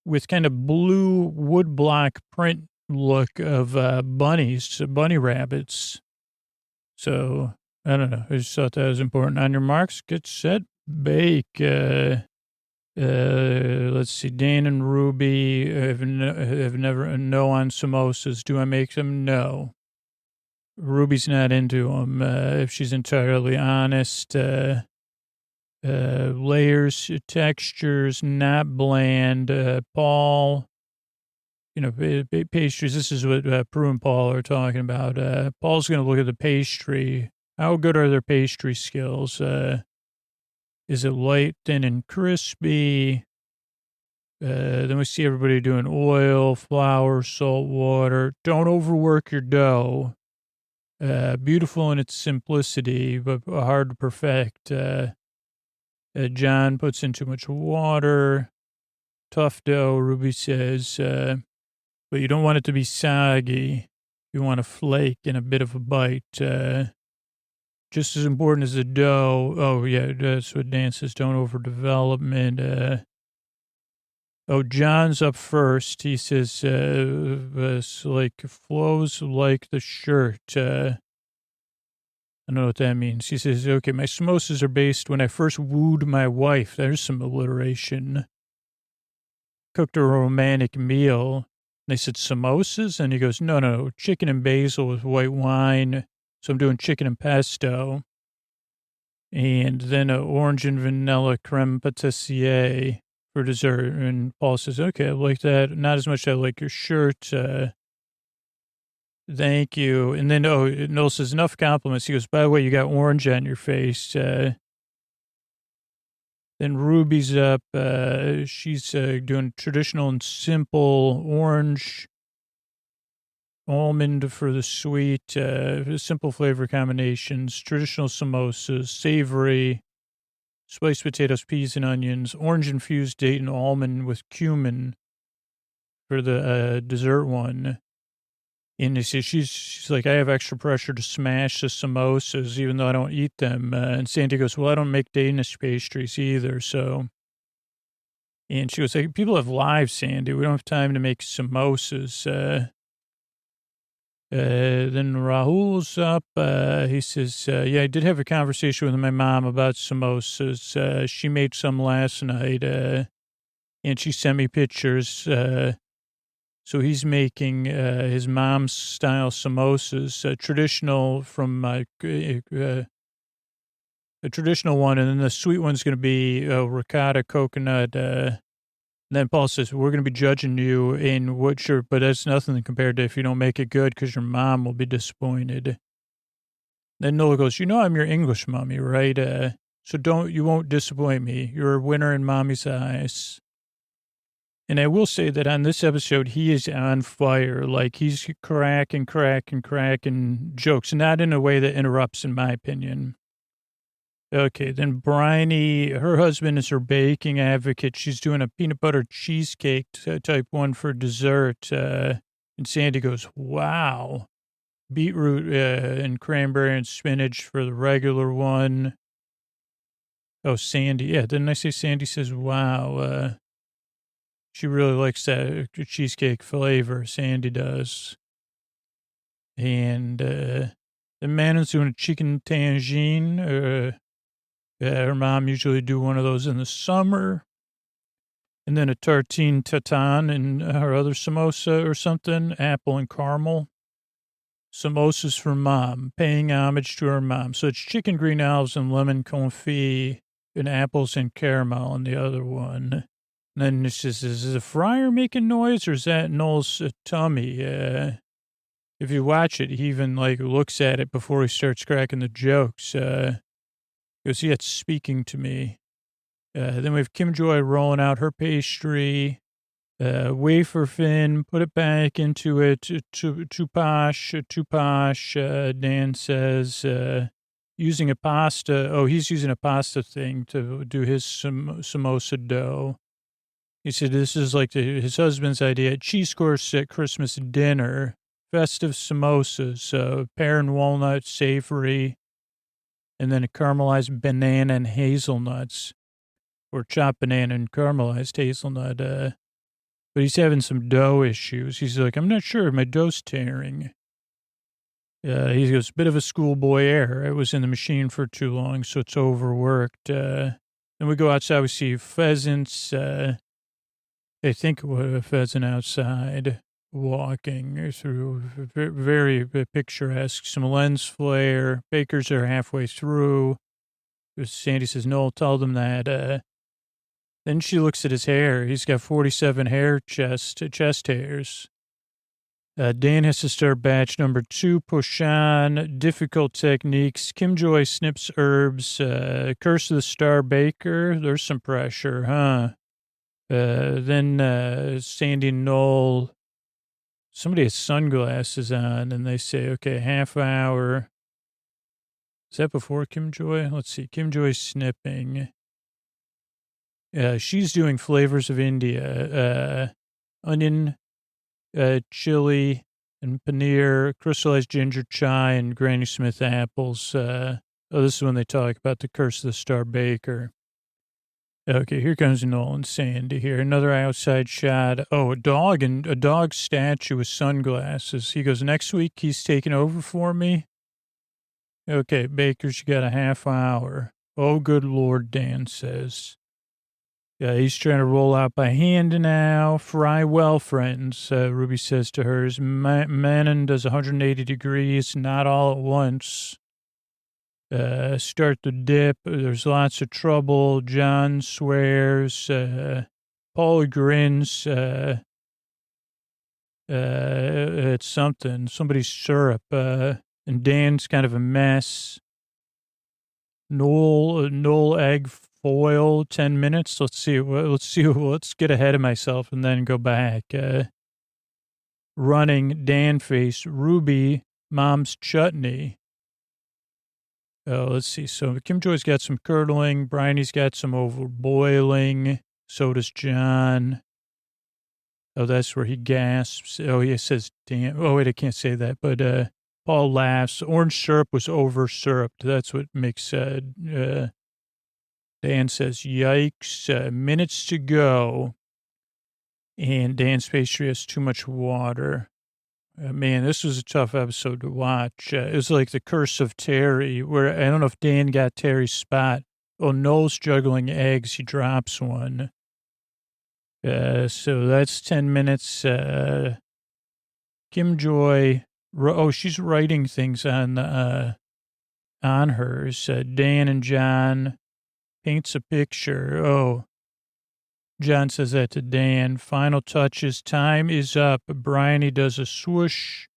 with kind of blue woodblock print look of bunny rabbits. So I don't know. I just thought that was important. On your marks, get set, bake. Let's see. Dan and Ruby have never no on samosas. Do I make them? No. Ruby's not into them. If she's entirely honest, layers, textures, not bland. Paul, pastries. This is what Prue and Paul are talking about. Paul's going to look at the pastry. How good are their pastry skills? Is it light, thin, and crispy? Then we see everybody doing oil, flour, salt, water. Don't overwork your dough. Beautiful in its simplicity, but hard to perfect. John puts in too much water. Tough dough, Ruby says. But you don't want it to be soggy. You want a flake and a bit of a bite. just as important as the dough. Oh, yeah, that's what Dan says. Don't overdevelopment. John's up first. He says, it's like flows like the shirt. I don't know what that means. He says, okay, my samosas are based when I first wooed my wife. There's some alliteration. Cooked a romantic meal. They said samosas, and he goes, no, chicken and basil with white wine. So I'm doing chicken and pesto. And then orange and vanilla creme pâtissier for dessert. And Paul says, okay, I like that. Not as much as I like your shirt. Thank you. And then, Noel says, enough compliments. He goes, by the way, you got orange on your face. Then Ruby's up. She's doing traditional and simple orange, almond for the sweet, simple flavor combinations, traditional samosas, savory, spiced potatoes, peas, and onions, orange-infused date and almond with cumin for the dessert one. And she's like, I have extra pressure to smash the samosas, even though I don't eat them. And Sandy goes, well, I don't make Danish pastries either, so. And she goes, hey, people have lives, Sandy. We don't have time to make samosas. Then Rahul's up. He says, yeah, I did have a conversation with my mom about samosas. She made some last night, and she sent me pictures. So he's making his mom's style samosas, traditional from a traditional one, and then the sweet one's going to be ricotta coconut. Then Paul says, we're going to be judging you in what your, but that's nothing compared to if you don't make it good because your mom will be disappointed. Then Noah goes, I'm your English mommy, right? So you won't disappoint me. You're a winner in mommy's eyes. And I will say that on this episode, he is on fire. Like, he's cracking jokes, not in a way that interrupts, in my opinion. Okay, then Bryony, her husband is her baking advocate. She's doing a peanut butter cheesecake type one for dessert. And Sandy goes, wow. Beetroot and cranberry and spinach for the regular one. Oh, Sandy. Yeah, didn't I say Sandy says, wow. She really likes that cheesecake flavor. Sandy does. And the man is doing a chicken tangine. Her mom usually do one of those in the summer. And then a tartine tatin and her other samosa or something, apple and caramel. Samosas for mom, paying homage to her mom. So it's chicken green olives and lemon confit and apples and caramel on the other one. And then it's just, is the fryer making noise or is that Noel's tummy? If you watch it, he even looks at it before he starts cracking the jokes. Goes, yeah, it's speaking to me. Then we have Kim Joy rolling out her pastry, wafer thin, put it back into it, too posh, Dan says, using a pasta. Oh, he's using a pasta thing to do his samosa dough. He said this is like his husband's idea. Cheese course at Christmas dinner, festive samosas, pear and walnut, savory, and then a caramelized banana and hazelnuts, or chopped banana and caramelized hazelnut. But he's having some dough issues. He's like, I'm not sure, my dough's tearing. He goes, bit of a schoolboy error. I was in the machine for too long, so it's overworked. Then we go outside, we see pheasants. I think a pheasant outside walking through, very picturesque. Some lens flare. Bakers are halfway through. Sandy says, no, tell them that. Then she looks at his hair. He's got 47 chest hairs. Dan has to start batch number 2, push on, difficult techniques. Kim Joy snips herbs. Curse of the Star Baker. There's some pressure, huh? Then Sandy and Noel, somebody has sunglasses on, and they say, okay, half hour. Is that before Kim Joy? Let's see. Kim Joy's snipping. She's doing flavors of India. Onion, chili, and paneer, crystallized ginger chai, and Granny Smith apples. Oh, this is when they talk about the curse of the Star Baker. Okay, here comes Nolan Sandy here. Another outside shot. Oh, a dog statue with sunglasses. He goes, next week he's taking over for me. Okay, Baker's got a half hour. Oh, good Lord, Dan says. Yeah, he's trying to roll out by hand now. Fry well, friends, Ruby says to hers. Manon does 180 degrees, not all at once. Start the dip. There's lots of trouble. John swears. Paul grins. It's something. Somebody's syrup. And Dan's kind of a mess. Noel egg foil. 10 minutes. Let's get ahead of myself and then go back. Running. Dan face. Ruby. Mom's chutney. Oh, let's see. So Kim Joy's got some curdling. Bryony's got some over boiling. So does John. Oh, that's where he gasps. Oh, he says, damn. Oh, wait, I can't say that. But Paul laughs. Orange syrup was over syruped. That's what makes Dan says, yikes. Minutes to go. And Dan's pastry has too much water. Man, this was a tough episode to watch. It was like the curse of Terry, where I don't know if Dan got Terry's spot. Oh, Noel's juggling eggs. He drops one. So that's 10 minutes. Kim Joy. Oh, she's writing things on hers. Dan and John paints a picture. Oh. John says that to Dan. Final touches. Time is up. Bryony does a swoosh.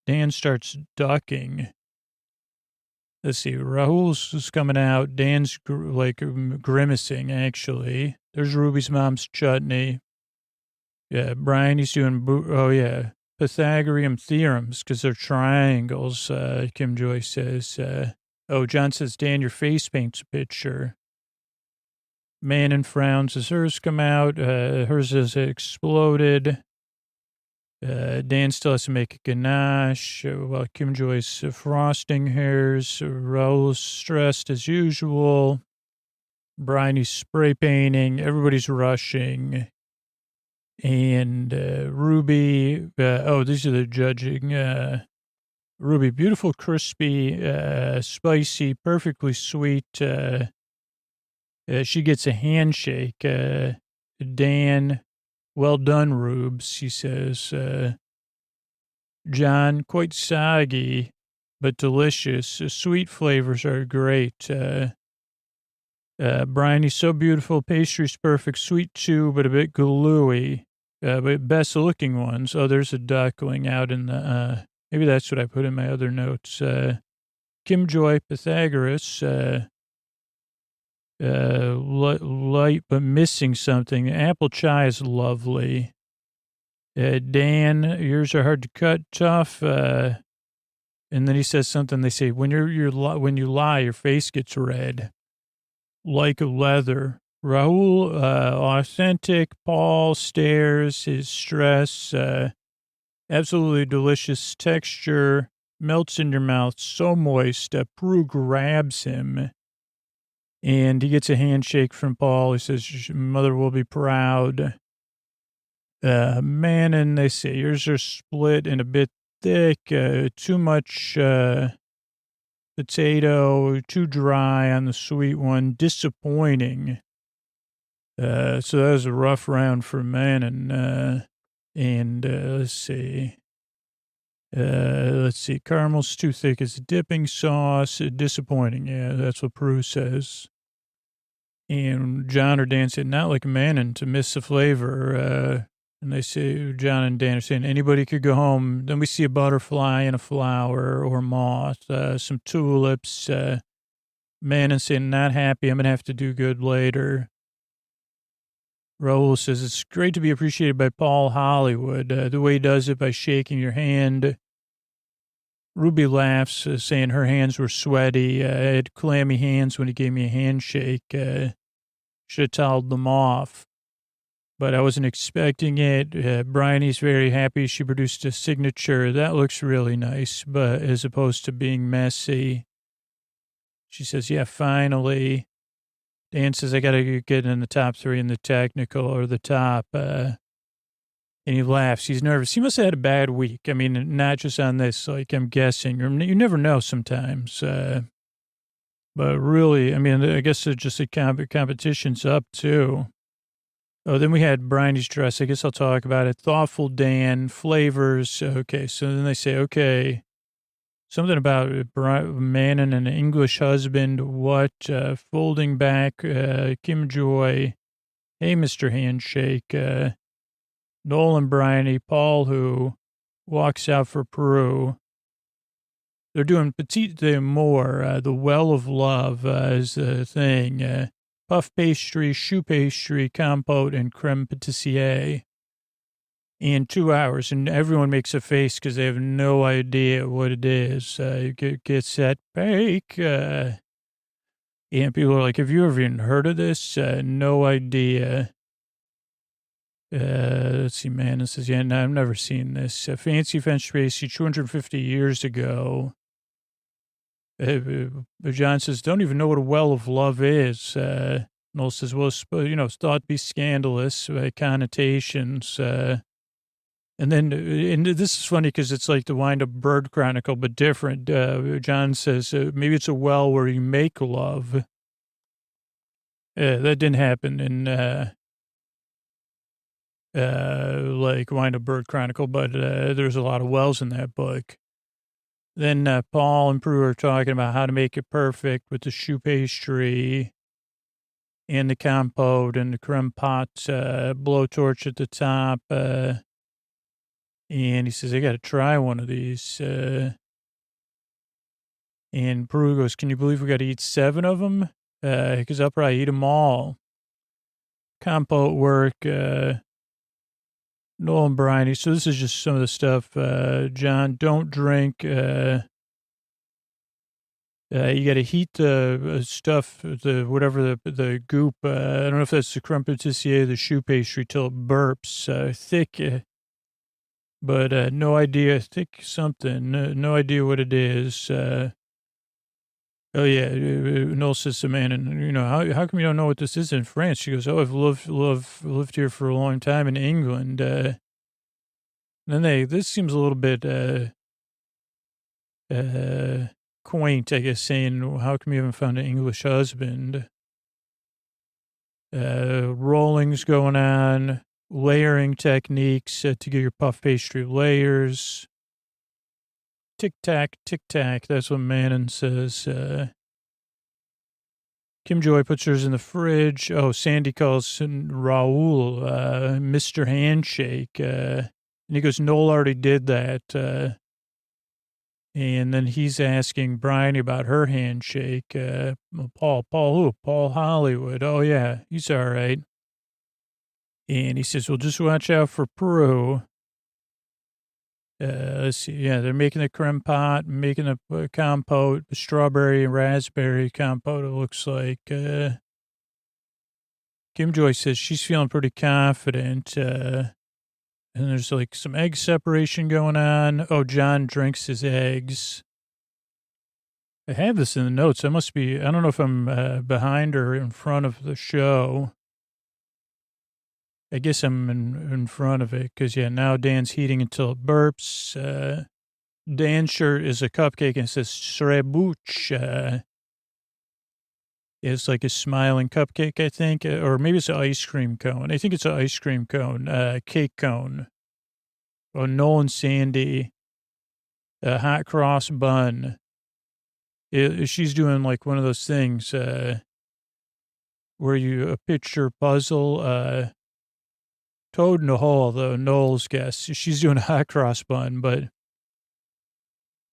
Dan starts ducking. Let's see. Rahul's is coming out. Dan's grimacing, actually. There's Ruby's mom's chutney. Yeah, Bryony's doing, Pythagorean theorems because they're triangles, Kim Joy says. John says, Dan, your face paints a picture. Manon frowns as hers come out. Hers has exploded. Dan still has to make a ganache while Kim Joy's frosting hers. Raul's stressed as usual. Bryony's spray painting. Everybody's rushing. And Ruby, these are the judging. Ruby, beautiful, crispy, spicy, perfectly sweet. She gets a handshake. Dan, well done, Rubes, he says. John, quite soggy, but delicious. Sweet flavors are great. Bryony's so beautiful. Pastry's perfect. Sweet too, but a bit gluey. But best looking ones. Oh, there's a duckling out in the, maybe that's what I put in my other notes. Kim Joy, Pythagoras, light but missing something. Apple chai is lovely. Dan, yours are hard to cut, tough. And then he says something. They say, when you lie, your face gets red, like a leather. Rahul, authentic. Paul stares his stress. Absolutely delicious texture. Melts in your mouth. So moist. Prue grabs him. And he gets a handshake from Paul. He says, your mother will be proud. Manon, they say, yours are split and a bit thick. Too much potato, too dry on the sweet one. Disappointing. So that was a rough round for Manon. Let's see. Caramel's too thick as a dipping sauce. Disappointing. Yeah, that's what Prue says. And John or Dan said, not like Manon to miss the flavor. And they say, John and Dan are saying, anybody could go home. Then we see a butterfly and a flower or moth, some tulips. Manon saying, not happy. I'm going to have to do good later. Raul says, it's great to be appreciated by Paul Hollywood. The way he does it by shaking your hand. Ruby laughs, saying her hands were sweaty. I had clammy hands when he gave me a handshake. Should have toweled them off. But I wasn't expecting it. Bryony's very happy she produced a signature. That looks really nice, but as opposed to being messy. She says, yeah, finally. Dan says, I got to get in the top 3 in the technical or the top. And he laughs. He's nervous. He must have had a bad week. I mean, not just on this, like I'm guessing. Or you never know sometimes. But really, I mean, I guess it's just the competition's up, too. Oh, then we had Bryony's dress. I guess I'll talk about it. Thoughtful Dan, flavors. Okay, so then they say, okay, something about a man and an English husband. What? Folding back. Kim Joy. Hey, Mr. Handshake. Noel and Bryony. Paul, who walks out for Peru. They're doing Petite d'Amour, the Well of Love is the thing. Puff pastry, choux pastry, compote, and creme pâtissier in 2 hours. And everyone makes a face because they have no idea what it is. You get set, bake. And people are like, have you ever even heard of this? No idea. Let's see, man. This says, yeah, no, I've never seen this. Fancy French pastry 250 years ago. John says, don't even know what a well of love is. Noel says, well, it's thought to be scandalous connotations. And this is funny because it's like the wind-up bird chronicle, but different. John says, maybe it's a well where you make love. That didn't happen in, like wind-up bird chronicle, but there's a lot of wells in that book. Then Paul and Prue are talking about how to make it perfect with the choux pastry and the compote and the creme pot blowtorch at the top. And he says, I got to try one of these. And Prue goes, can you believe we got to eat 7 of them? Because I'll probably eat them all. Compote work. Noel and Bryony. So this is just some of the stuff. John, don't drink. You got to heat the stuff, the goop. I don't know if that's the creme pâtissier, the choux pastry till it burps. Thick, but no idea. Thick something. No idea what it is. Oh yeah, Noel says to man, and how come you don't know what this is in France? She goes, oh, I've lived here for a long time in England. Then this seems a little bit quaint, I guess, saying how come you haven't found an English husband? Rollings going on, layering techniques to get your puff pastry layers. Tic-tac, tic-tac. That's what Manon says. Kim Joy puts hers in the fridge. Oh, Sandy calls Raul Mr. Handshake. And he goes, Noel already did that. And then he's asking Bryony about her handshake. Paul who? Paul Hollywood. Oh, yeah, he's all right. And he says, well, just watch out for Peru. Let's see. Yeah, they're making the creme pot, making the compote, the strawberry and raspberry compote, it looks like. Kim Joy says she's feeling pretty confident. And there's like some egg separation going on. Oh, John drinks his eggs. I have this in the notes. I don't know if I'm behind or in front of the show. I guess I'm in front of it because, yeah, now Dan's heating until it burps. Dan's shirt is a cupcake and it says Srebuch. It's like a smiling cupcake, I think, or maybe it's an ice cream cone. I think it's an ice cream cone, cake cone. Oh, Noel and Sandy, a hot cross bun. She's doing like one of those things where a picture puzzle, Toad in the hole, though, Noel's guess. She's doing a hot cross bun, but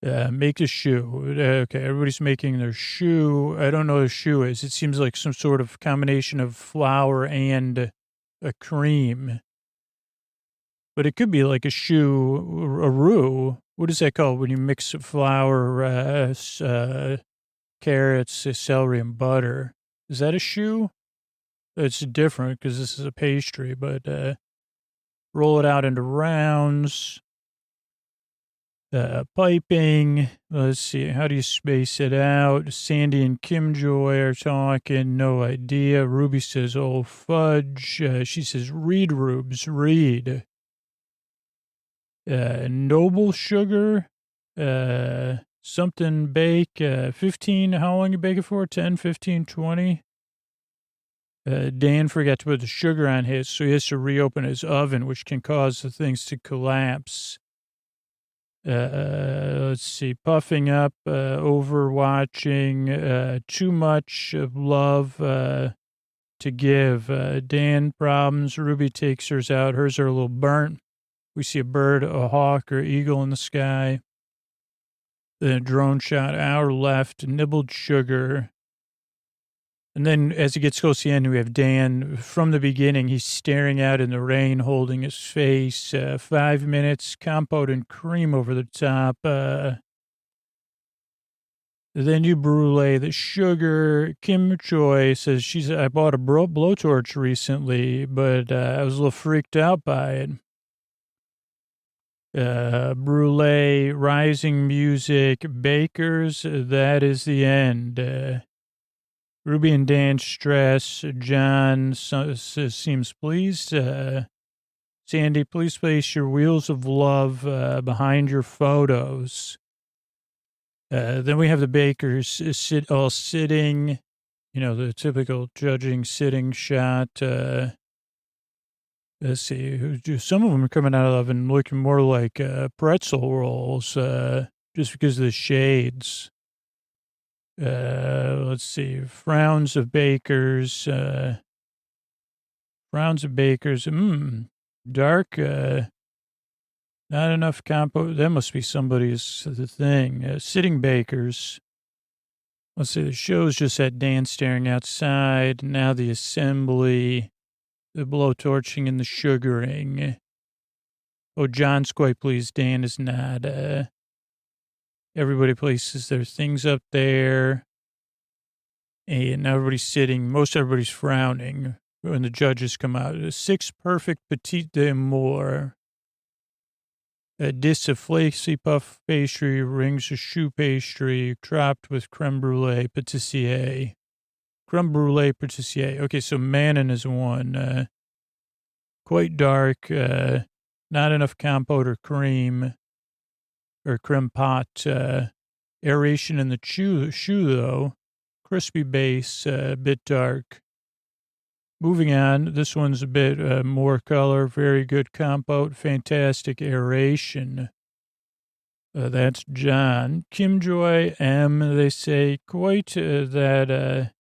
make a shoe. Okay, everybody's making their shoe. I don't know what a shoe is. It seems like some sort of combination of flour and a cream. But it could be like a shoe, a roux. What is that called when you mix flour, carrots, celery, and butter? Is that a shoe? It's different because this is a pastry, but roll it out into rounds. Piping. Let's see. How do you space it out? Sandy and Kim Joy are talking. No idea. Ruby says, oh, fudge. She says, read, Rubes, read. Noble sugar. Something bake. 15. How long you bake it for? 10, 15, 20. Dan forgot to put the sugar on his, so he has to reopen his oven, which can cause the things to collapse. Let's see, puffing up, overwatching, too much of love to give. Dan problems. Ruby takes hers out. Hers are a little burnt. We see a bird, a hawk, or eagle in the sky. The drone shot, our left, nibbled sugar. And then as it gets close to the end, we have Dan. From the beginning, he's staring out in the rain, holding his face. 5 minutes, compote and cream over the top. Then you brulee the sugar. Kim Choi says, I bought a blowtorch recently, but I was a little freaked out by it. Brulee, rising music, bakers, that is the end. Ruby and Dan stress. John seems pleased. Sandy, please place your wheels of love behind your photos. Then we have the bakers sitting, the typical judging sitting shot. Let's see, some of them are coming out of the oven looking more like pretzel rolls just because of the shades. Let's see, frowns of bakers, dark, not enough compote. That must be somebody's thing. Sitting bakers. Let's see, the show's just had Dan staring outside. Now the assembly, the blowtorching and the sugaring. Oh, John's quite pleased. Dan is not. Everybody places their things up there. And everybody's sitting. Most everybody's frowning when the judges come out. 6 perfect petite d'amour. A dish of flaky puff pastry, rings of choux pastry, topped with creme brulee pâtissier. Creme brulee pâtissier. Okay, so Manon is one. Quite dark. Not enough compote or cream. Or creme pot, aeration in the shoe though, crispy base, a bit dark. Moving on, this one's a bit more color, very good compote, fantastic aeration. That's John. Kim Joy M, they say, quite that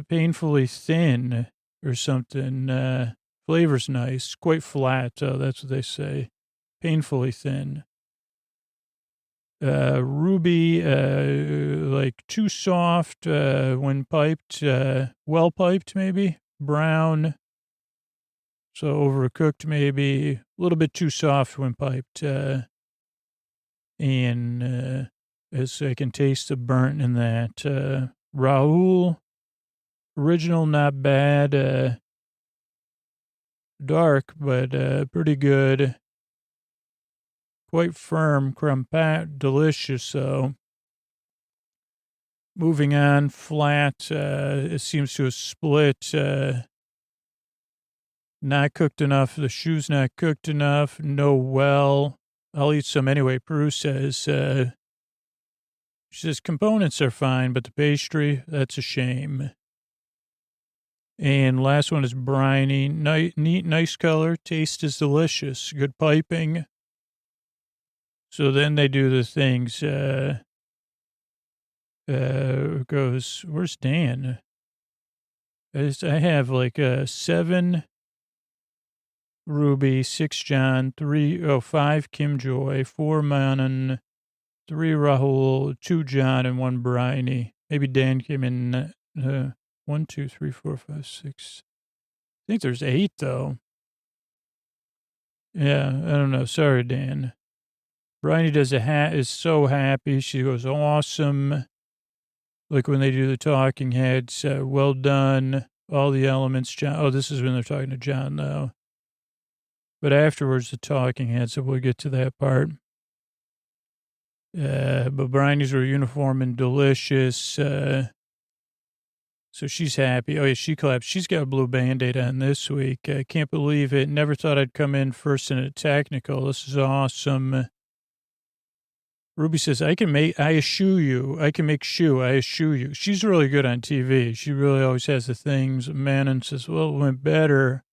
painfully thin or something. Flavor's nice, quite flat, that's what they say. Painfully thin. Ruby, like too soft when piped, well piped maybe, brown, so overcooked maybe, a little bit too soft when piped, and as I can taste the burnt in that. Raoul, original not bad, dark but pretty good. Quite firm, creme pat, delicious, though. Moving on, flat, it seems to have split, not cooked enough, the shoe's not cooked enough, no well. I'll eat some anyway, Prue says. She says components are fine, but the pastry, that's a shame. And last one is briny, neat, nice color, taste is delicious, good piping. So then they do the things, goes, where's Dan? I have like 7 Ruby, 6 John, 5 Kim Joy, 4 Manon, 3 Rahul, 2 John, and 1 Bryony. Maybe Dan came in, 1, 2, 3, 4, 5, 6. I think there's 8 though. Yeah, I don't know. Sorry, Dan. Bryony does is so happy. She goes, awesome. Like when they do the talking heads, well done. All the elements, John. Oh, this is when they're talking to John, though. But afterwards, the talking heads, so we'll get to that part. But brownies were uniform and delicious. So she's happy. Oh, yeah, she claps. She's got a blue Band-Aid on this week. I can't believe it. Never thought I'd come in first in a technical. This is awesome. Ruby says, I can make shoe. She's really good on TV. She really always has the things. Manon says, well, it went better.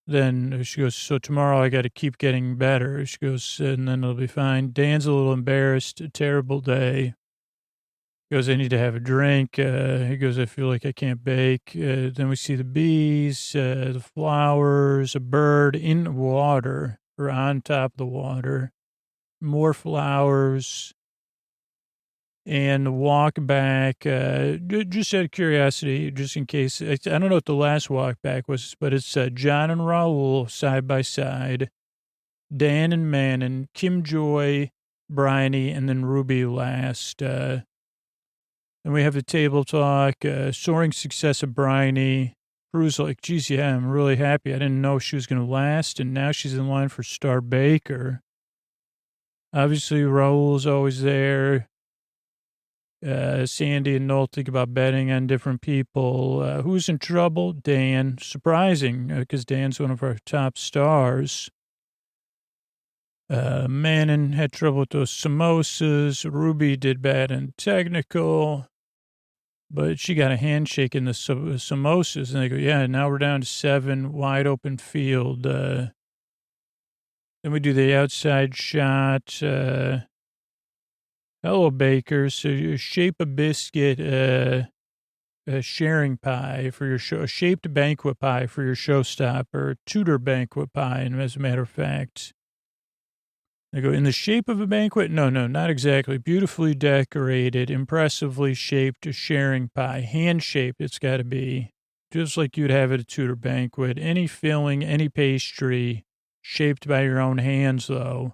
Then she goes, so tomorrow I got to keep getting better. She goes, and then it'll be fine. Dan's a little embarrassed. A terrible day. He goes, I need to have a drink. He goes, I feel like I can't bake. Then we see the bees, the flowers, a bird in the water or on top of the water. More flowers, and walk back, just out of curiosity, just in case, I don't know what the last walk back was, but it's John and Raul side by side, Dan and Manon, Kim Joy, Bryony, and then Ruby last. And we have the table talk, soaring success of Bryony. Prue's like, geez, yeah, I'm really happy. I didn't know she was going to last, and now she's in line for Star Baker. Obviously, Raul's always there. Sandy and Noel think about betting on different people. Who's in trouble? Dan. Surprising, because Dan's one of our top stars. Manon had trouble with those samosas. Ruby did bad in technical, but she got a handshake in the samosas. And they go, yeah, now we're down to 7, wide open field. Then we do the outside shot. Hello, baker. So you shape a biscuit, a sharing pie for your show, a shaped banquet pie for your showstopper, Tudor banquet pie. And as a matter of fact, they go, in the shape of a banquet? No, not exactly. Beautifully decorated, impressively shaped sharing pie. Hand-shaped, it's got to be. Just like you'd have at a Tudor banquet. Any filling, any pastry. Shaped by your own hands, though.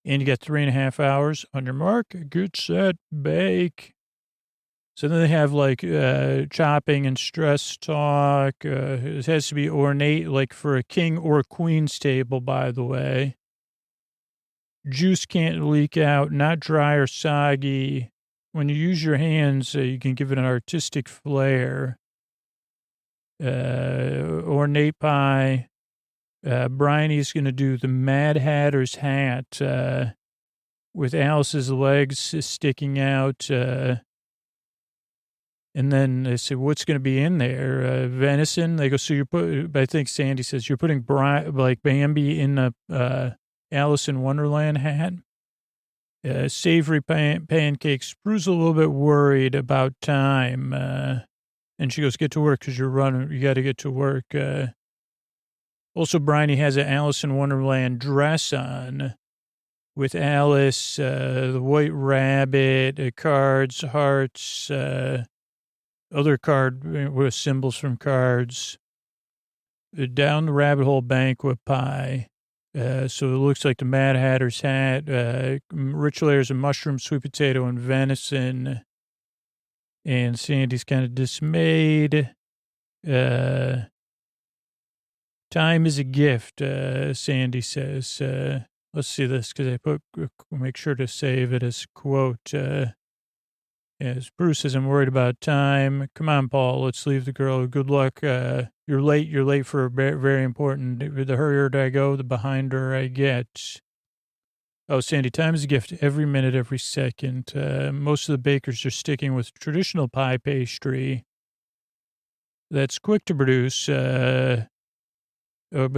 And you got 3.5 hours on your mark. Get set, bake. So then they have like chopping and stress talk. It has to be ornate, like for a king or a queen's table, by the way. Juice can't leak out, not dry or soggy. When you use your hands, you can give it an artistic flair. Ornate pie. Bryony's going to do the Mad Hatter's hat with Alice's legs sticking out. And then they say, what's going to be in there? Venison. They go, so I think Sandy says, you're putting like Bambi in the Alice in Wonderland hat. Savory pancakes. Prue's a little bit worried about time. And she goes, get to work because you're running. You got to get to work. Also, Bryony has an Alice in Wonderland dress on with Alice, the White Rabbit, cards, hearts, other card with symbols from cards. Down the rabbit hole banquet pie. So it looks like the Mad Hatter's hat, rich layers of mushroom, sweet potato, and venison. And Sandy's kind of dismayed. Time is a gift, Sandy says. Let's see this, because make sure to save it as a quote. As Bruce says, I'm worried about time. Come on, Paul, let's leave the girl. Good luck. You're late for a very important, the hurrier I go, the behinder I get. Oh, Sandy, time is a gift every minute, every second. Most of the bakers are sticking with traditional pie pastry. That's quick to produce, but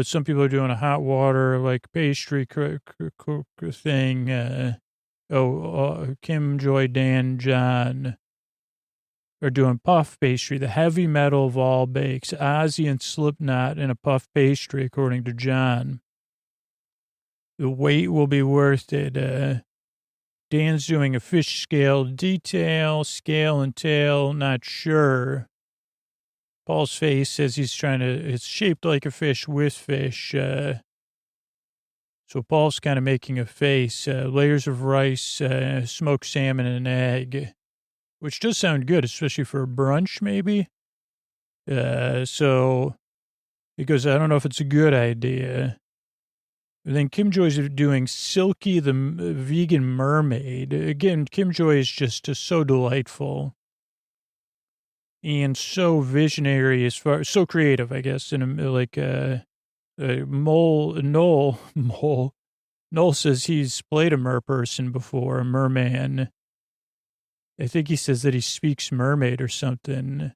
some people are doing a hot water, like pastry thing. Kim, Joy, Dan, John are doing puff pastry, the heavy metal of all bakes. Ozzy and Slipknot in a puff pastry, according to John. The wait will be worth it. Dan's doing a fish scale detail, scale and tail, not sure. Paul's face says it's shaped like a fish with fish. So Paul's kind of making a face, layers of rice, smoked salmon, and an egg, which does sound good, especially for a brunch, maybe. So he goes, I don't know if it's a good idea. Then Kim Joy's doing Silky the Vegan Mermaid. Again, Kim Joy is just so delightful and so visionary so creative, I guess. And Noel says he's played a merperson before, a merman. I think he says that he speaks mermaid or something.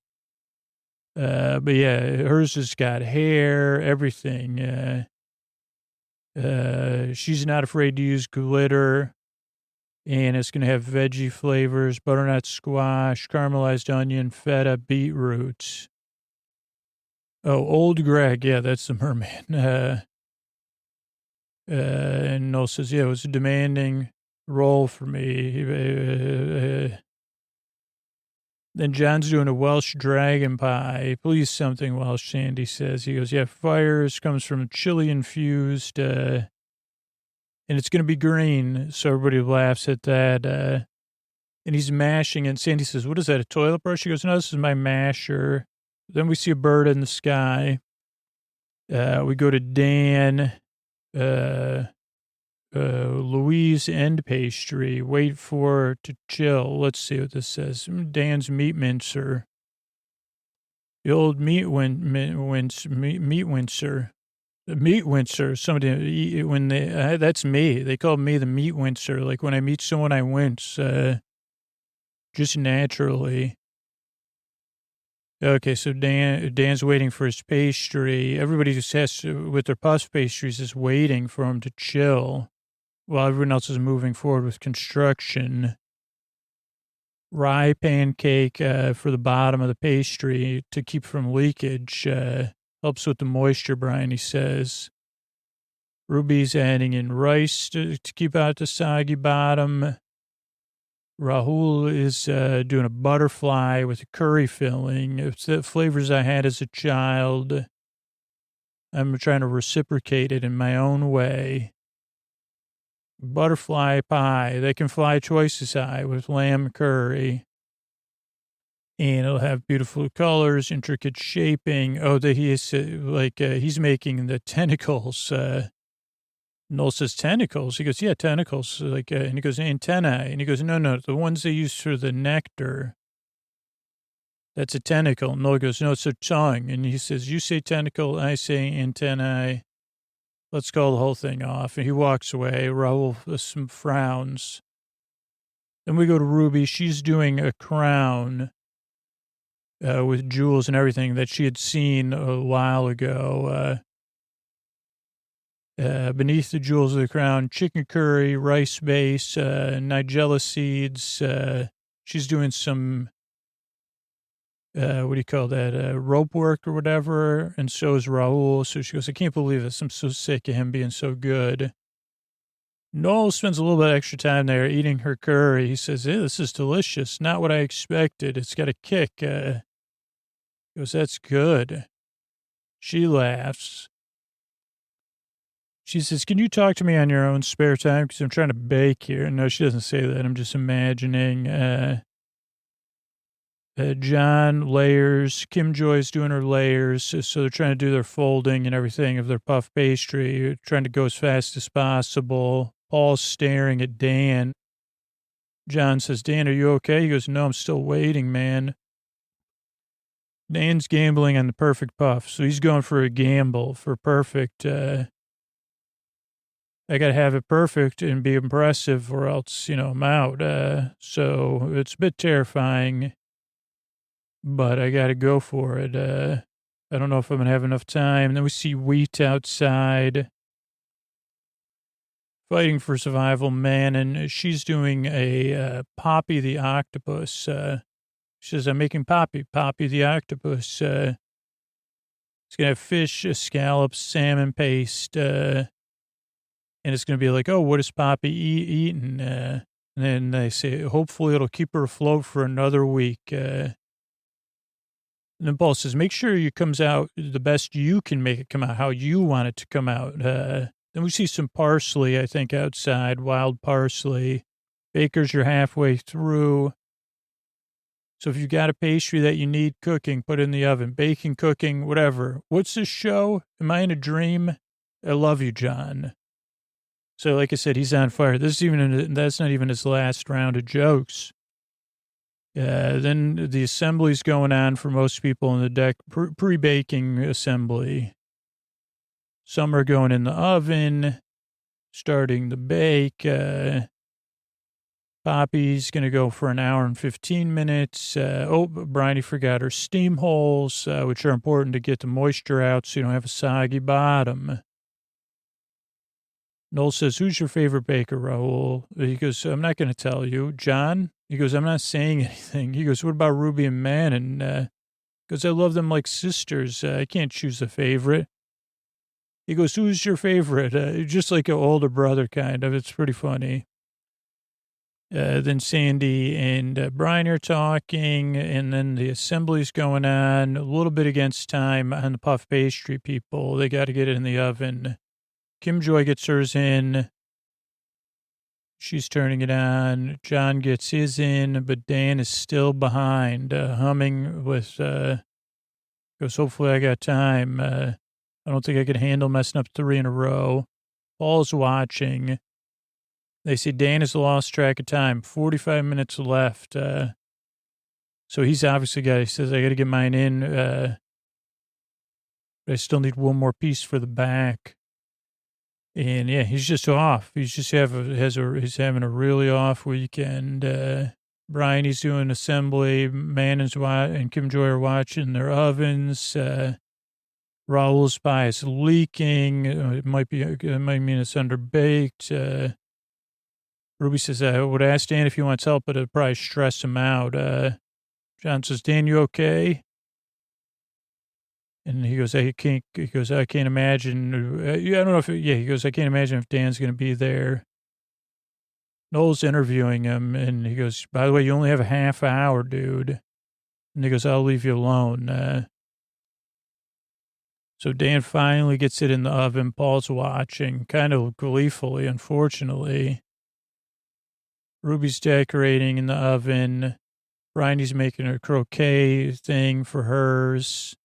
But yeah, hers has got hair, everything. She's not afraid to use glitter, and it's going to have veggie flavors, butternut squash, caramelized onion, feta, beetroot. Oh, Old Greg. Yeah, that's the merman. And Noel says, yeah, it was a demanding role for me. Then John's doing a Welsh Dragon pie. Please something Welsh, Sandy says. He goes, yeah, fires comes from chili infused, and it's going to be green. So everybody laughs at that. And he's mashing, and Sandy says, what is that, a toilet brush? He goes, no, this is my masher. Then we see a bird in the sky. We go to Dan, Louise End Pastry, wait for to chill. Let's see what this says. Dan's Meat Mincer. The old meat wincer. The meat wincer. Somebody, when they, that's me. They call me the meat wincer. Like when I meet someone, I wince, just naturally. Okay, so Dan's waiting for his pastry. Everybody just has to, with their puff pastries, is waiting for him to chill while everyone else is moving forward with construction. Rye pancake for the bottom of the pastry to keep from leakage. Helps with the moisture, Brian, he says. Ruby's adding in rice to keep out the soggy bottom. Rahul is doing a butterfly with a curry filling. It's the flavors I had as a child. I'm trying to reciprocate it in my own way. Butterfly pie. They can fly twice as high with lamb curry. And it'll have beautiful colors, intricate shaping. Oh, that he is he's making the tentacles. Noel says tentacles. He goes, yeah, tentacles. And he goes, antennae. And he goes, no, the ones they use for the nectar. That's a tentacle. Noel goes, no, it's a tongue. And he says, you say tentacle, I say antennae. Let's call the whole thing off. And he walks away. Raul with some frowns. Then we go to Ruby. She's doing a crown with jewels and everything that she had seen a while ago. Beneath the jewels of the crown, chicken curry, rice base, nigella seeds. She's doing some, what do you call that, rope work or whatever. And so is Raul. So she goes, I can't believe this. I'm so sick of him being so good. Noel spends a little bit of extra time there eating her curry. He says, hey, this is delicious. Not what I expected. It's got a kick. He goes, that's good. She laughs. She says, can you talk to me on your own spare time? Because I'm trying to bake here. No, she doesn't say that. I'm just imagining. John, layers. Kim Joy's doing her layers. So they're trying to do their folding and everything of their puff pastry, trying to go as fast as possible. Paul's staring at Dan. John says, Dan, are you okay? He goes, no, I'm still waiting, man. Dan's gambling on the perfect puff. So he's going for a gamble for perfect. I got to have it perfect and be impressive or else, I'm out. So it's a bit terrifying, but I got to go for it. I don't know if I'm going to have enough time. And then we see Wheat outside fighting for survival, man. And she's doing a Poppy the octopus. She says, I'm making Poppy the octopus. It's going to have fish, scallops, salmon paste, and it's going to be like, oh, what is Poppy eating? And then they say, hopefully it'll keep her afloat for another week. And then Paul says, make sure it comes out the best you can make it come out, how you want it to come out. Then we see some parsley, I think, outside, wild parsley. Bakers, you're halfway through. So if you got a pastry that you need cooking, put it in the oven. Baking, cooking, whatever. What's this show? Am I in a dream? I love you, John. So, like I said, he's on fire. That's not even his last round of jokes. Then the assembly's going on for most people in the deck, pre-baking assembly. Some are going in the oven, starting to bake. Poppy's going to go for an hour and 15 minutes. Bryony forgot her steam holes, which are important to get the moisture out so you don't have a soggy bottom. Noel says, who's your favorite baker, Raul? He goes, I'm not going to tell you. John? He goes, I'm not saying anything. He goes, what about Ruby and Manon? Because I love them like sisters. I can't choose a favorite. He goes, who's your favorite? Just like an older brother, kind of. It's pretty funny. Then Sandy and Brian are talking, and then the assembly's going on. A little bit against time on the puff pastry people. They got to get it in the oven. Kim Joy gets hers in. She's turning it on. John gets his in, but Dan is still behind, humming with, goes, hopefully I got time. I don't think I could handle messing up 3 in a row. Paul's watching. They say Dan has lost track of time. 45 minutes left. So he's obviously he says, I got to get mine in. But I still need one more piece for the back. And yeah, he's just off. He's just he's having a really off weekend. Brian, he's doing assembly. And Kim Joy are watching their ovens. Raul's pie is leaking. It might mean it's underbaked. Ruby says, I would ask Dan if he wants help, but it'd probably stress him out. John says, Dan, you okay? And he goes, I can't imagine. I don't know if, he goes, I can't imagine if Dan's going to be there. Noel's interviewing him, and he goes, by the way, you only have a half hour, dude. And he goes, I'll leave you alone. So Dan finally gets it in the oven. Paul's watching, kind of gleefully, unfortunately. Ruby's decorating in the oven. Bryony's making a croquet thing for hers.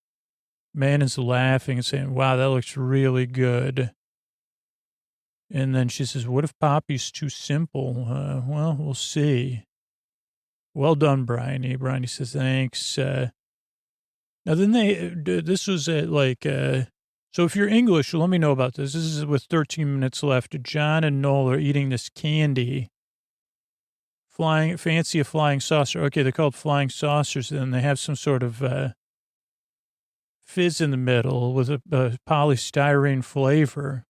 Manon's laughing and saying, wow, that looks really good. And then she says, what if Poppy's too simple? Well, we'll see. Well done, Bryony. Bryony says, thanks. Now then this was so if you're English, let me know about this. This is with 13 minutes left. John and Noel are eating this candy. Fancy a flying saucer. Okay, they're called flying saucers, and they have some sort of fizz in the middle with a polystyrene flavor.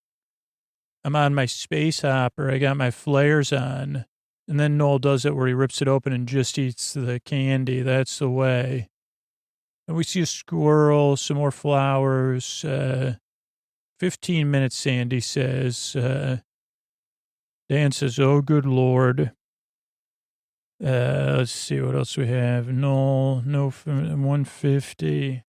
I'm on my space hopper. I got my flares on. And then Noel does it where he rips it open and just eats the candy. That's the way. And we see a squirrel, some more flowers. 15 minutes, Sandy says. Dan says, oh, good Lord. Let's see what else we have. No, 150.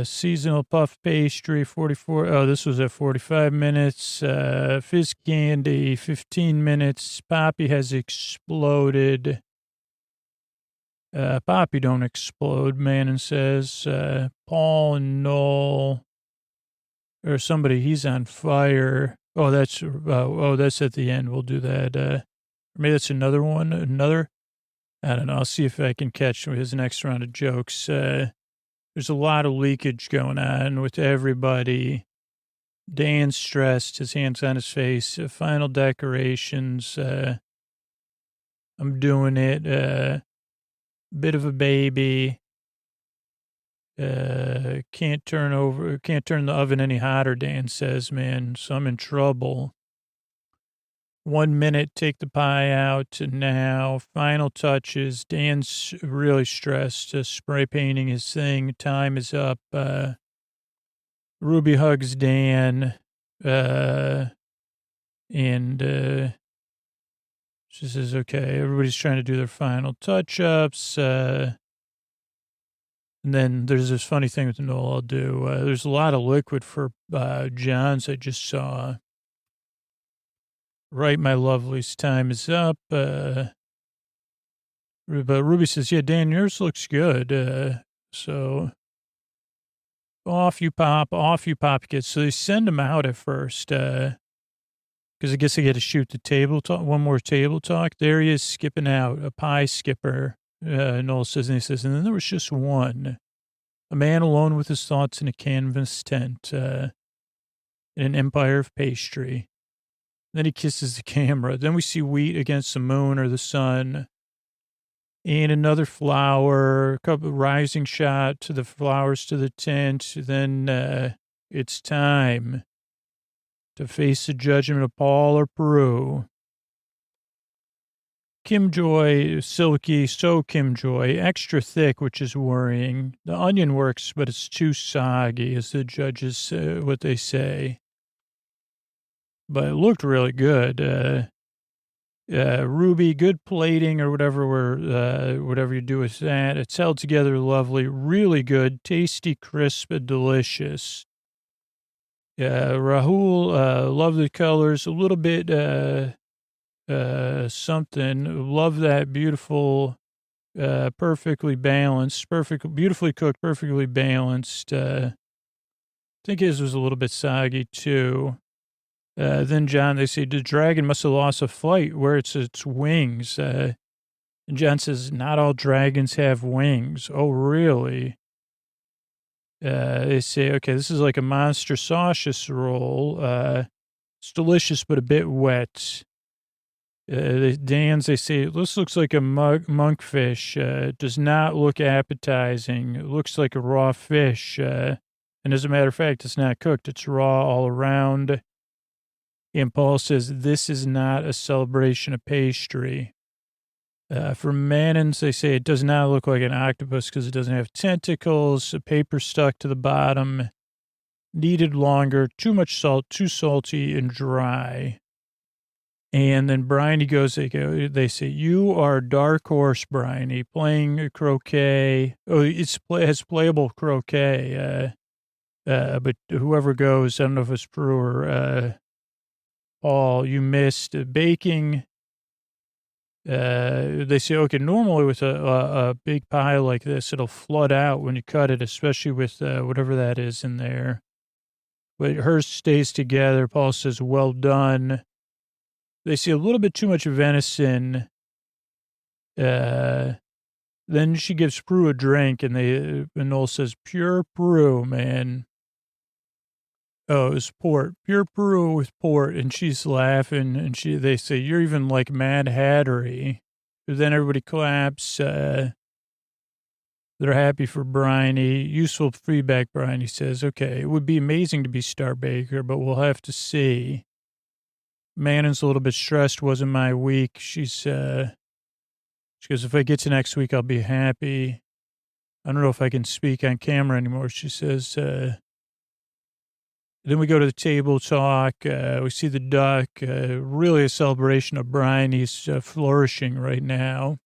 Seasonal puff pastry, 44. Oh, this was at 45 minutes. Fizz candy, 15 minutes. Poppy has exploded. Poppy don't explode, Manon says. Paul and Noel, or somebody, he's on fire. Oh, that's at the end. We'll do that. Maybe that's another one. I don't know. I'll see if I can catch his next round of jokes. There's a lot of leakage going on with everybody. Dan's stressed, his hands on his face. Final decorations. I'm doing it. Bit of a baby. Can't turn the oven any hotter, Dan says, man. So I'm in trouble. 1 minute, take the pie out now. Final touches. Dan's really stressed, spray painting his thing. Time is up. Ruby hugs Dan. And she says, okay, everybody's trying to do their final touch-ups. And then there's this funny thing with Noel I'll do. There's a lot of liquid for John's I just saw. Right, my lovelies, time is up. But Ruby says, yeah, Dan, yours looks good. So off you pop, kids. So they send him out at first. because I guess I got to shoot the table talk, one more table talk. There he is skipping out, a pie skipper, Noel says, and he says, and then there was just one, a man alone with his thoughts in a canvas tent, in an empire of pastry. Then he kisses the camera. Then we see wheat against the moon or the sun. And another flower, a couple rising shot to the flowers to the tent. Then it's time to face the judgment of Paul or Peru. Kim Joy, silky, so Kim Joy, extra thick, which is worrying. The onion works, but it's too soggy, as the judges, what they say. But it looked really good. Ruby, good plating or whatever you do with that. It's held together lovely, really good, tasty, crisp, and delicious. Rahul, love the colors, a little bit, something. Love that beautiful, perfectly balanced, beautifully cooked, perfectly balanced. I think his was a little bit soggy too. Then John, they say, the dragon must have lost a flight where it's its wings. And John says, not all dragons have wings. Oh, really? They say, okay, this is like a monster sausage roll. It's delicious, but a bit wet. Dan's, they say, this looks like a monkfish. It does not look appetizing. It looks like a raw fish. And as a matter of fact, it's not cooked. It's raw all around. And Paul says, this is not a celebration of pastry. For Mannins, they say it does not look like an octopus because it doesn't have tentacles, a paper stuck to the bottom, needed longer, too much salt, too salty and dry. And then Bryony goes, they say, you are a dark horse, Bryony, playing croquet. Oh, has playable croquet. But whoever goes, I don't know if it's Prue or Paul, you missed baking. They say, okay, normally with a big pie like this, it'll flood out when you cut it, especially with whatever that is in there. But hers stays together. Paul says, well done. They see a little bit too much venison. Then she gives Prue a drink, and Noel says, pure Prue, man. Oh, it was port, pure Peru with port, and she's laughing, and they say, you're even like Mad Hattery. But then everybody claps. They're happy for Bryony. Useful feedback, Bryony says, okay, it would be amazing to be Star Baker, but we'll have to see. Mannon's a little bit stressed, wasn't my week. She goes, if I get to next week, I'll be happy. I don't know if I can speak on camera anymore. She says, then we go to the table talk. We see the duck. Really a celebration of Bryony's flourishing right now.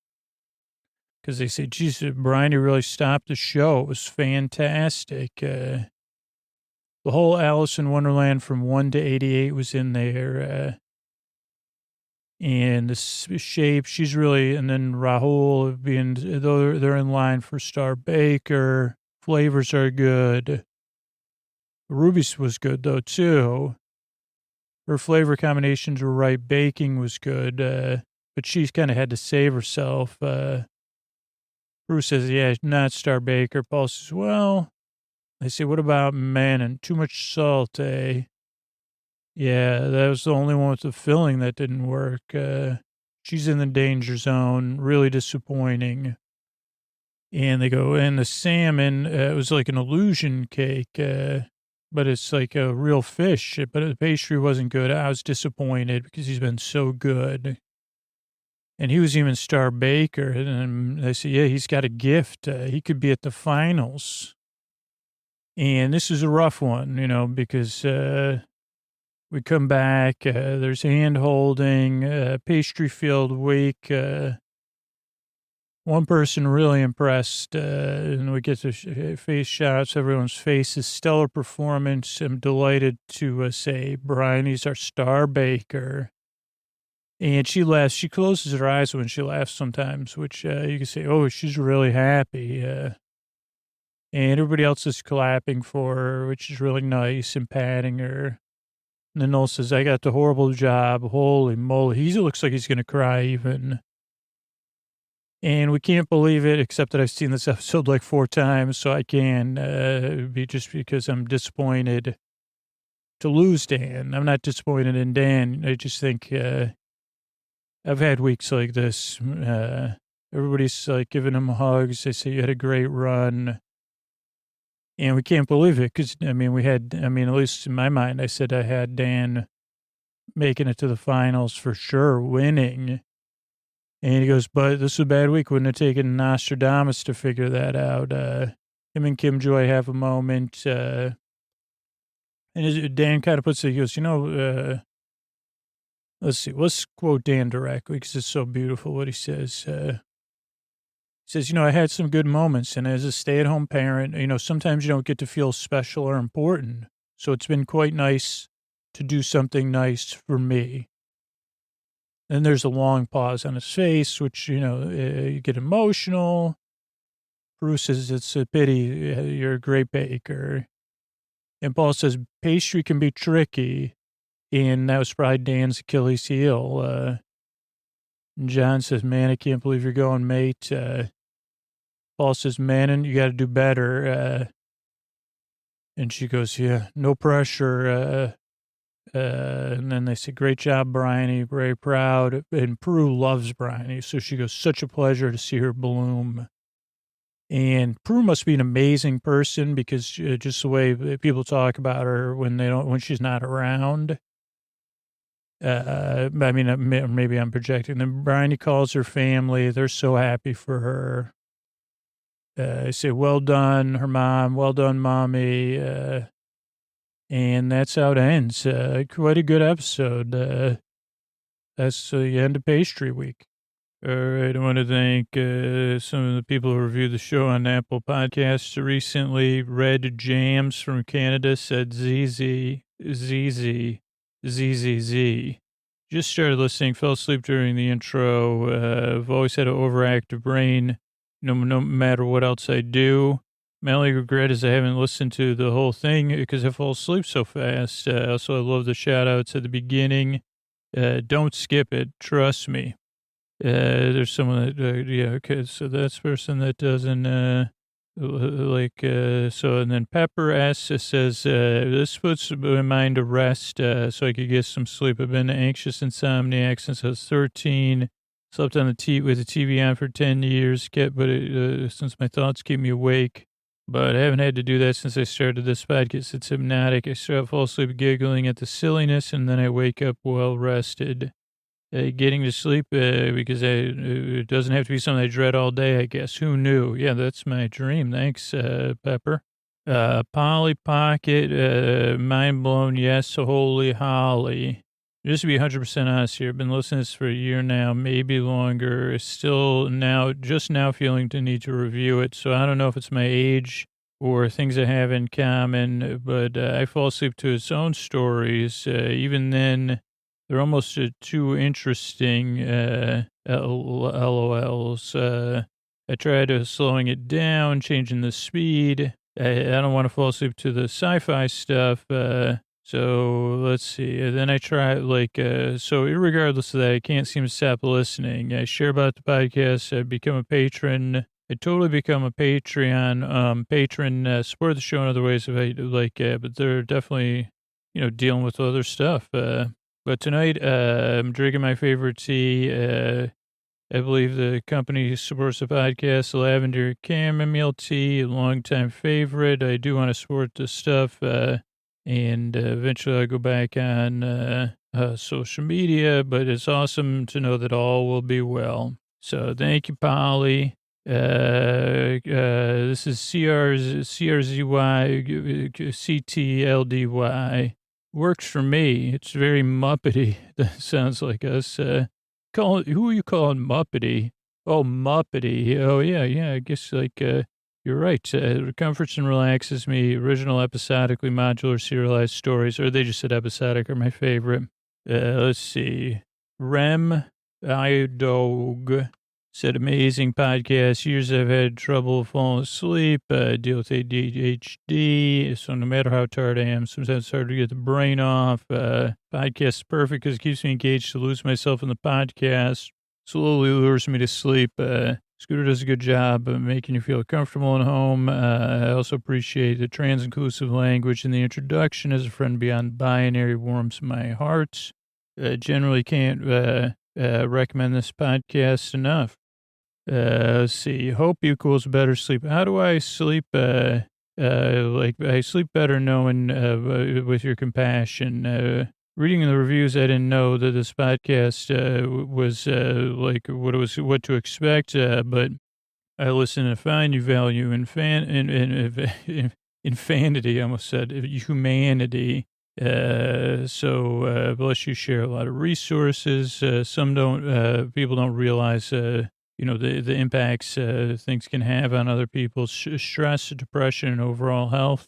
Because they say, geez, Bryony really stopped the show. It was fantastic. The whole Alice in Wonderland from 1 to 88 was in there. And the shape, she's really, and then Rahul though they're in line for Star Baker. Flavors are good. Ruby's was good, though, too. Her flavor combinations were right. Baking was good, but she kind of had to save herself. Bruce says, yeah, not Star Baker. Paul says, well, they say, what about Manon? Too much salt, eh? Yeah, that was the only one with the filling that didn't work. She's in the danger zone. Really disappointing. And they go, and the salmon, it was like an illusion cake, but it's like a real fish, but the pastry wasn't good. I was disappointed because he's been so good. And he was even Star Baker. And they say, yeah, he's got a gift. He could be at the finals. And this is a rough one, because we come back. There's hand holding, pastry filled week. One person really impressed, and we get to face shots, everyone's faces, stellar performance. I'm delighted to say Bryony's our Star Baker. And she laughs. She closes her eyes when she laughs sometimes, which you can say, oh, she's really happy. And everybody else is clapping for her, which is really nice and patting her. And then Noel says, I got the horrible job. Holy moly. He looks like he's going to cry even. And we can't believe it, except that I've seen this episode like 4 times, so I can be just because I'm disappointed to lose Dan. I'm not disappointed in Dan. I just think I've had weeks like this. Everybody's like giving him hugs. They say you had a great run. And we can't believe it because, at least in my mind, I said I had Dan making it to the finals for sure, winning. And he goes, but this was a bad week. Wouldn't have taken Nostradamus to figure that out. Him and Kim Joy have a moment. And Dan kind of puts it, he goes, let's see, let's quote Dan directly because it's so beautiful what he says. He says, I had some good moments. And as a stay-at-home parent, sometimes you don't get to feel special or important. So it's been quite nice to do something nice for me. And there's a long pause on his face, which, you get emotional. Bruce says, it's a pity. You're a great baker. And Paul says, pastry can be tricky. And that was probably Dan's Achilles heel. John says, man, I can't believe you're going, mate. Paul says, man, you got to do better. And she goes, yeah, no pressure. And then they say, great job, Bryony, very proud. And Prue loves Bryony. So she goes, such a pleasure to see her bloom. And Prue must be an amazing person because just the way people talk about her when she's not around. Maybe I'm projecting. Then Bryony calls her family. They're so happy for her. I say, well done, her mom. Well done, mommy. And that's how it ends. Quite a good episode. That's the end of Pastry Week. All right, I want to thank some of the people who reviewed the show on Apple Podcasts recently. Red Jams from Canada said ZZ. Just started listening, fell asleep during the intro. I've always had an overactive brain, no matter what else I do. My only regret is I haven't listened to the whole thing because I fall asleep so fast. Also, I love the shout-outs at the beginning. Don't skip it. Trust me. There's someone that, okay, so that's the person that doesn't, so, and then Pepper S says, this puts my mind to rest so I could get some sleep. I've been anxious insomniac since I was 13. Slept on with the TV on for 10 years, since my thoughts keep me awake. But I haven't had to do that since I started this podcast. It's hypnotic. I fall asleep giggling at the silliness, and then I wake up well rested. Getting to sleep because it doesn't have to be something I dread all day, I guess. Who knew? Yeah, that's my dream. Thanks, Pepper. Polly Pocket, mind blown. Yes, holy holly. Just to be 100% honest here, I've been listening to this for a year now, maybe longer. Just now feeling the need to review it. So I don't know if it's my age or things I have in common, but I fall asleep to its own stories. Even then, they're almost too interesting, LOLs. I tried slowing it down, changing the speed. I don't want to fall asleep to the sci-fi stuff. So let's see. Then I try so regardless of that, I can't seem to stop listening. I share about the podcast. I become a patron. I totally become a Patreon patron. Support the show in other ways if I but they're definitely, dealing with other stuff. But tonight, I'm drinking my favorite tea. I believe the company supports the podcast, Lavender Chamomile Tea, a longtime favorite. I do want to support this stuff. And eventually I'll go back on social media, but it's awesome to know that all will be well. So thank you, Polly. This is CRZY, works for me. It's very Muppety. That sounds like us. Who are you calling Muppety? Oh, Muppety. Oh, yeah. I guess you're right. It comforts and relaxes me. Original episodically modular serialized stories, or they just said episodic, are my favorite. Let's see. Rem Idog Said amazing podcast. Years I've had trouble falling asleep. Deal with ADHD. So no matter how tired I am, sometimes it's hard to get the brain off. Podcast is perfect because it keeps me engaged to lose myself in the podcast. Slowly lures me to sleep. Scooter does a good job of making you feel comfortable at home. I also appreciate the trans-inclusive language in the introduction. As a friend beyond binary warms my heart. Generally can't recommend this podcast enough. Let's see. Hope equals better sleep. How do I sleep? I sleep better knowing with your compassion. Reading the reviews, I didn't know that this podcast was what to expect. But I listen and find you value infanity. I almost said humanity. So bless you. Share a lot of resources. Some don't. People don't realize. The impacts things can have on other people's stress, depression, and overall health.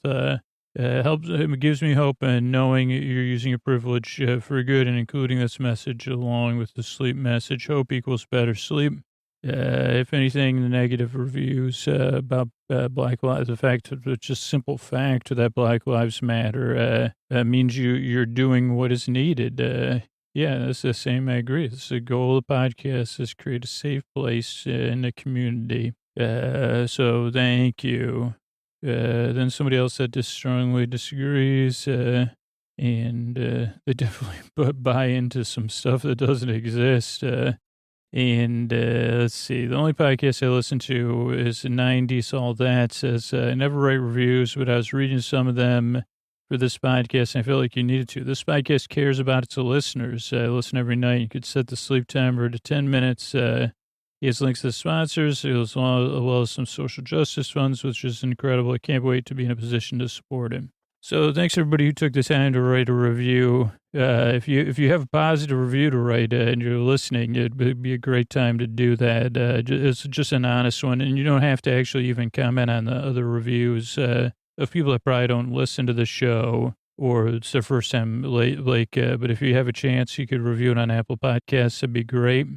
It gives me hope in knowing you're using your privilege for good and including this message along with the sleep message. Hope equals better sleep. If anything, the negative reviews about Black Lives, the fact, just simple fact that Black Lives Matter means you're doing what is needed. Yeah, that's the same. I agree. It's the goal of the podcast is create a safe place in the community. So thank you. Then somebody else that just strongly disagrees, and they definitely buy into some stuff that doesn't exist. Let's see, the only podcast I listen to is 90s All That. Says, I never write reviews, but I was reading some of them for this podcast, and I feel like you needed to. This podcast cares about its listeners. I listen every night. You could set the sleep timer to 10 minutes. He has links to sponsors, as well as some social justice funds, which is incredible. I can't wait to be in a position to support him. So thanks, everybody who took the time to write a review. If you have a positive review to write and you're listening, it'd be a great time to do that. It's just an honest one, and you don't have to actually even comment on the other reviews of people that probably don't listen to the show or it's their first time but if you have a chance, you could review it on Apple Podcasts. That'd be great.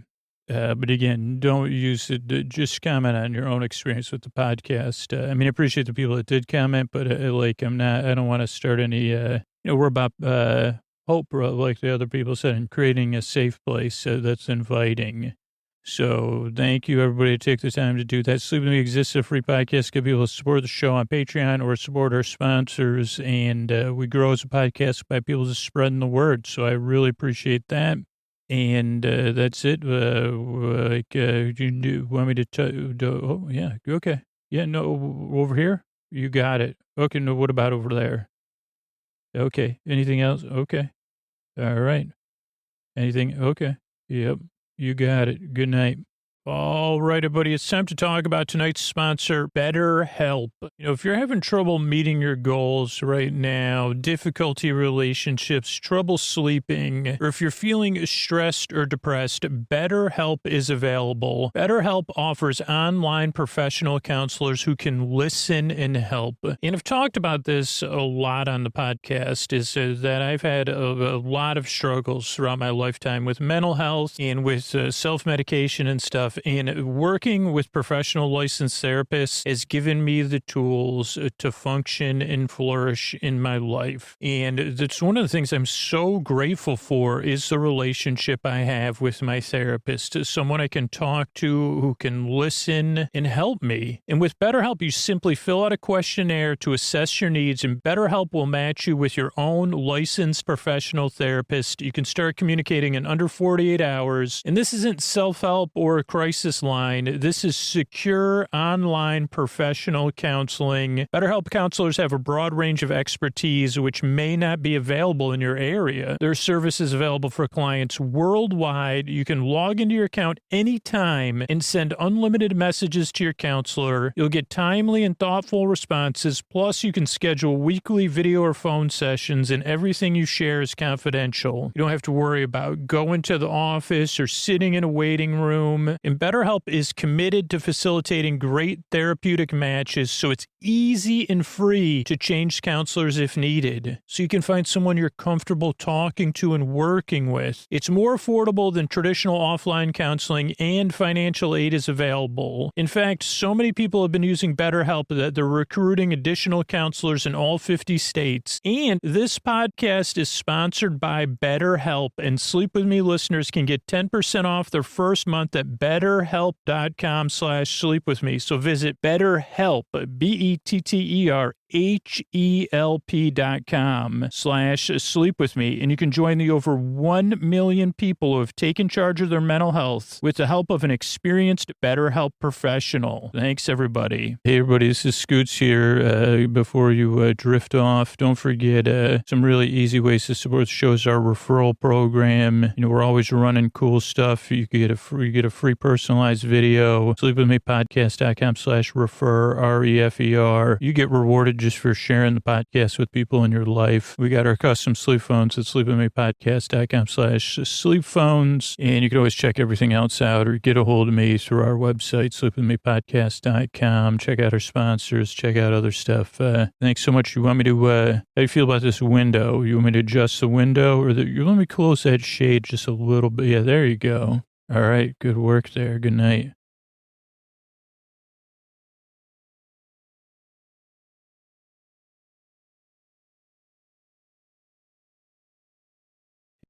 But again, don't use it. Just comment on your own experience with the podcast. I appreciate the people that did comment, but I don't want to start any, we're about hope, like the other people said, and creating a safe place that's inviting. So thank you, everybody, to take the time to do that. Sleep With Me exists, a free podcast. Give people to support the show on Patreon or support our sponsors. And we grow as a podcast by people just spreading the word. So I really appreciate that. And that's it. You want me to oh, yeah, okay. Yeah, no, over here? You got it. Okay, no, what about over there? Okay, anything else? Okay. All right. Anything? Okay. Yep. You got it. Good night. All right, everybody. It's time to talk about tonight's sponsor, BetterHelp. If you're having trouble meeting your goals right now, difficulty relationships, trouble sleeping, or if you're feeling stressed or depressed, BetterHelp is available. BetterHelp offers online professional counselors who can listen and help. And I've talked about this a lot on the podcast, is that I've had a lot of struggles throughout my lifetime with mental health and with self-medication and stuff. And working with professional licensed therapists has given me the tools to function and flourish in my life. And that's one of the things I'm so grateful for is the relationship I have with my therapist, someone I can talk to who can listen and help me. And with BetterHelp, you simply fill out a questionnaire to assess your needs, and BetterHelp will match you with your own licensed professional therapist. You can start communicating in under 48 hours. And this isn't self-help or a crisis line. This is secure online professional counseling. BetterHelp counselors have a broad range of expertise which may not be available in your area. Their service is available for clients worldwide. You can log into your account anytime and send unlimited messages to your counselor. You'll get timely and thoughtful responses. Plus, you can schedule weekly video or phone sessions, and everything you share is confidential. You don't have to worry about going to the office or sitting in a waiting room. And BetterHelp is committed to facilitating great therapeutic matches, so it's easy and free to change counselors if needed. So you can find someone you're comfortable talking to and working with. It's more affordable than traditional offline counseling, and financial aid is available. In fact, so many people have been using BetterHelp that they're recruiting additional counselors in all 50 states. And this podcast is sponsored by BetterHelp, and Sleep With Me listeners can get 10% off their first month at betterhelp.com/sleepwithme. So visit BetterHelp, BetterHelp.com/sleepwithme, and you can join the over 1 million people who have taken charge of their mental health with the help of an experienced BetterHelp professional. Thanks, everybody. Hey, everybody, this is Scoots here. Before you drift off, don't forget some really easy ways to support the show is our referral program. You know, we're always running cool stuff. You get a free personalized video. Sleepwithmepodcast.com/refer, REFER. You get rewarded just for sharing the podcast with people in your life. We got our custom sleep phones at sleepwithmepodcast.com/sleep phones. And you can always check everything else out or get a hold of me through our website, sleepwithmepodcast.com. Check out our sponsors, check out other stuff. Thanks so much. You want me to, how do you feel about this window? You want me to adjust the window, or you let me close that shade just a little bit? Yeah, there you go. All right. Good work there. Good night.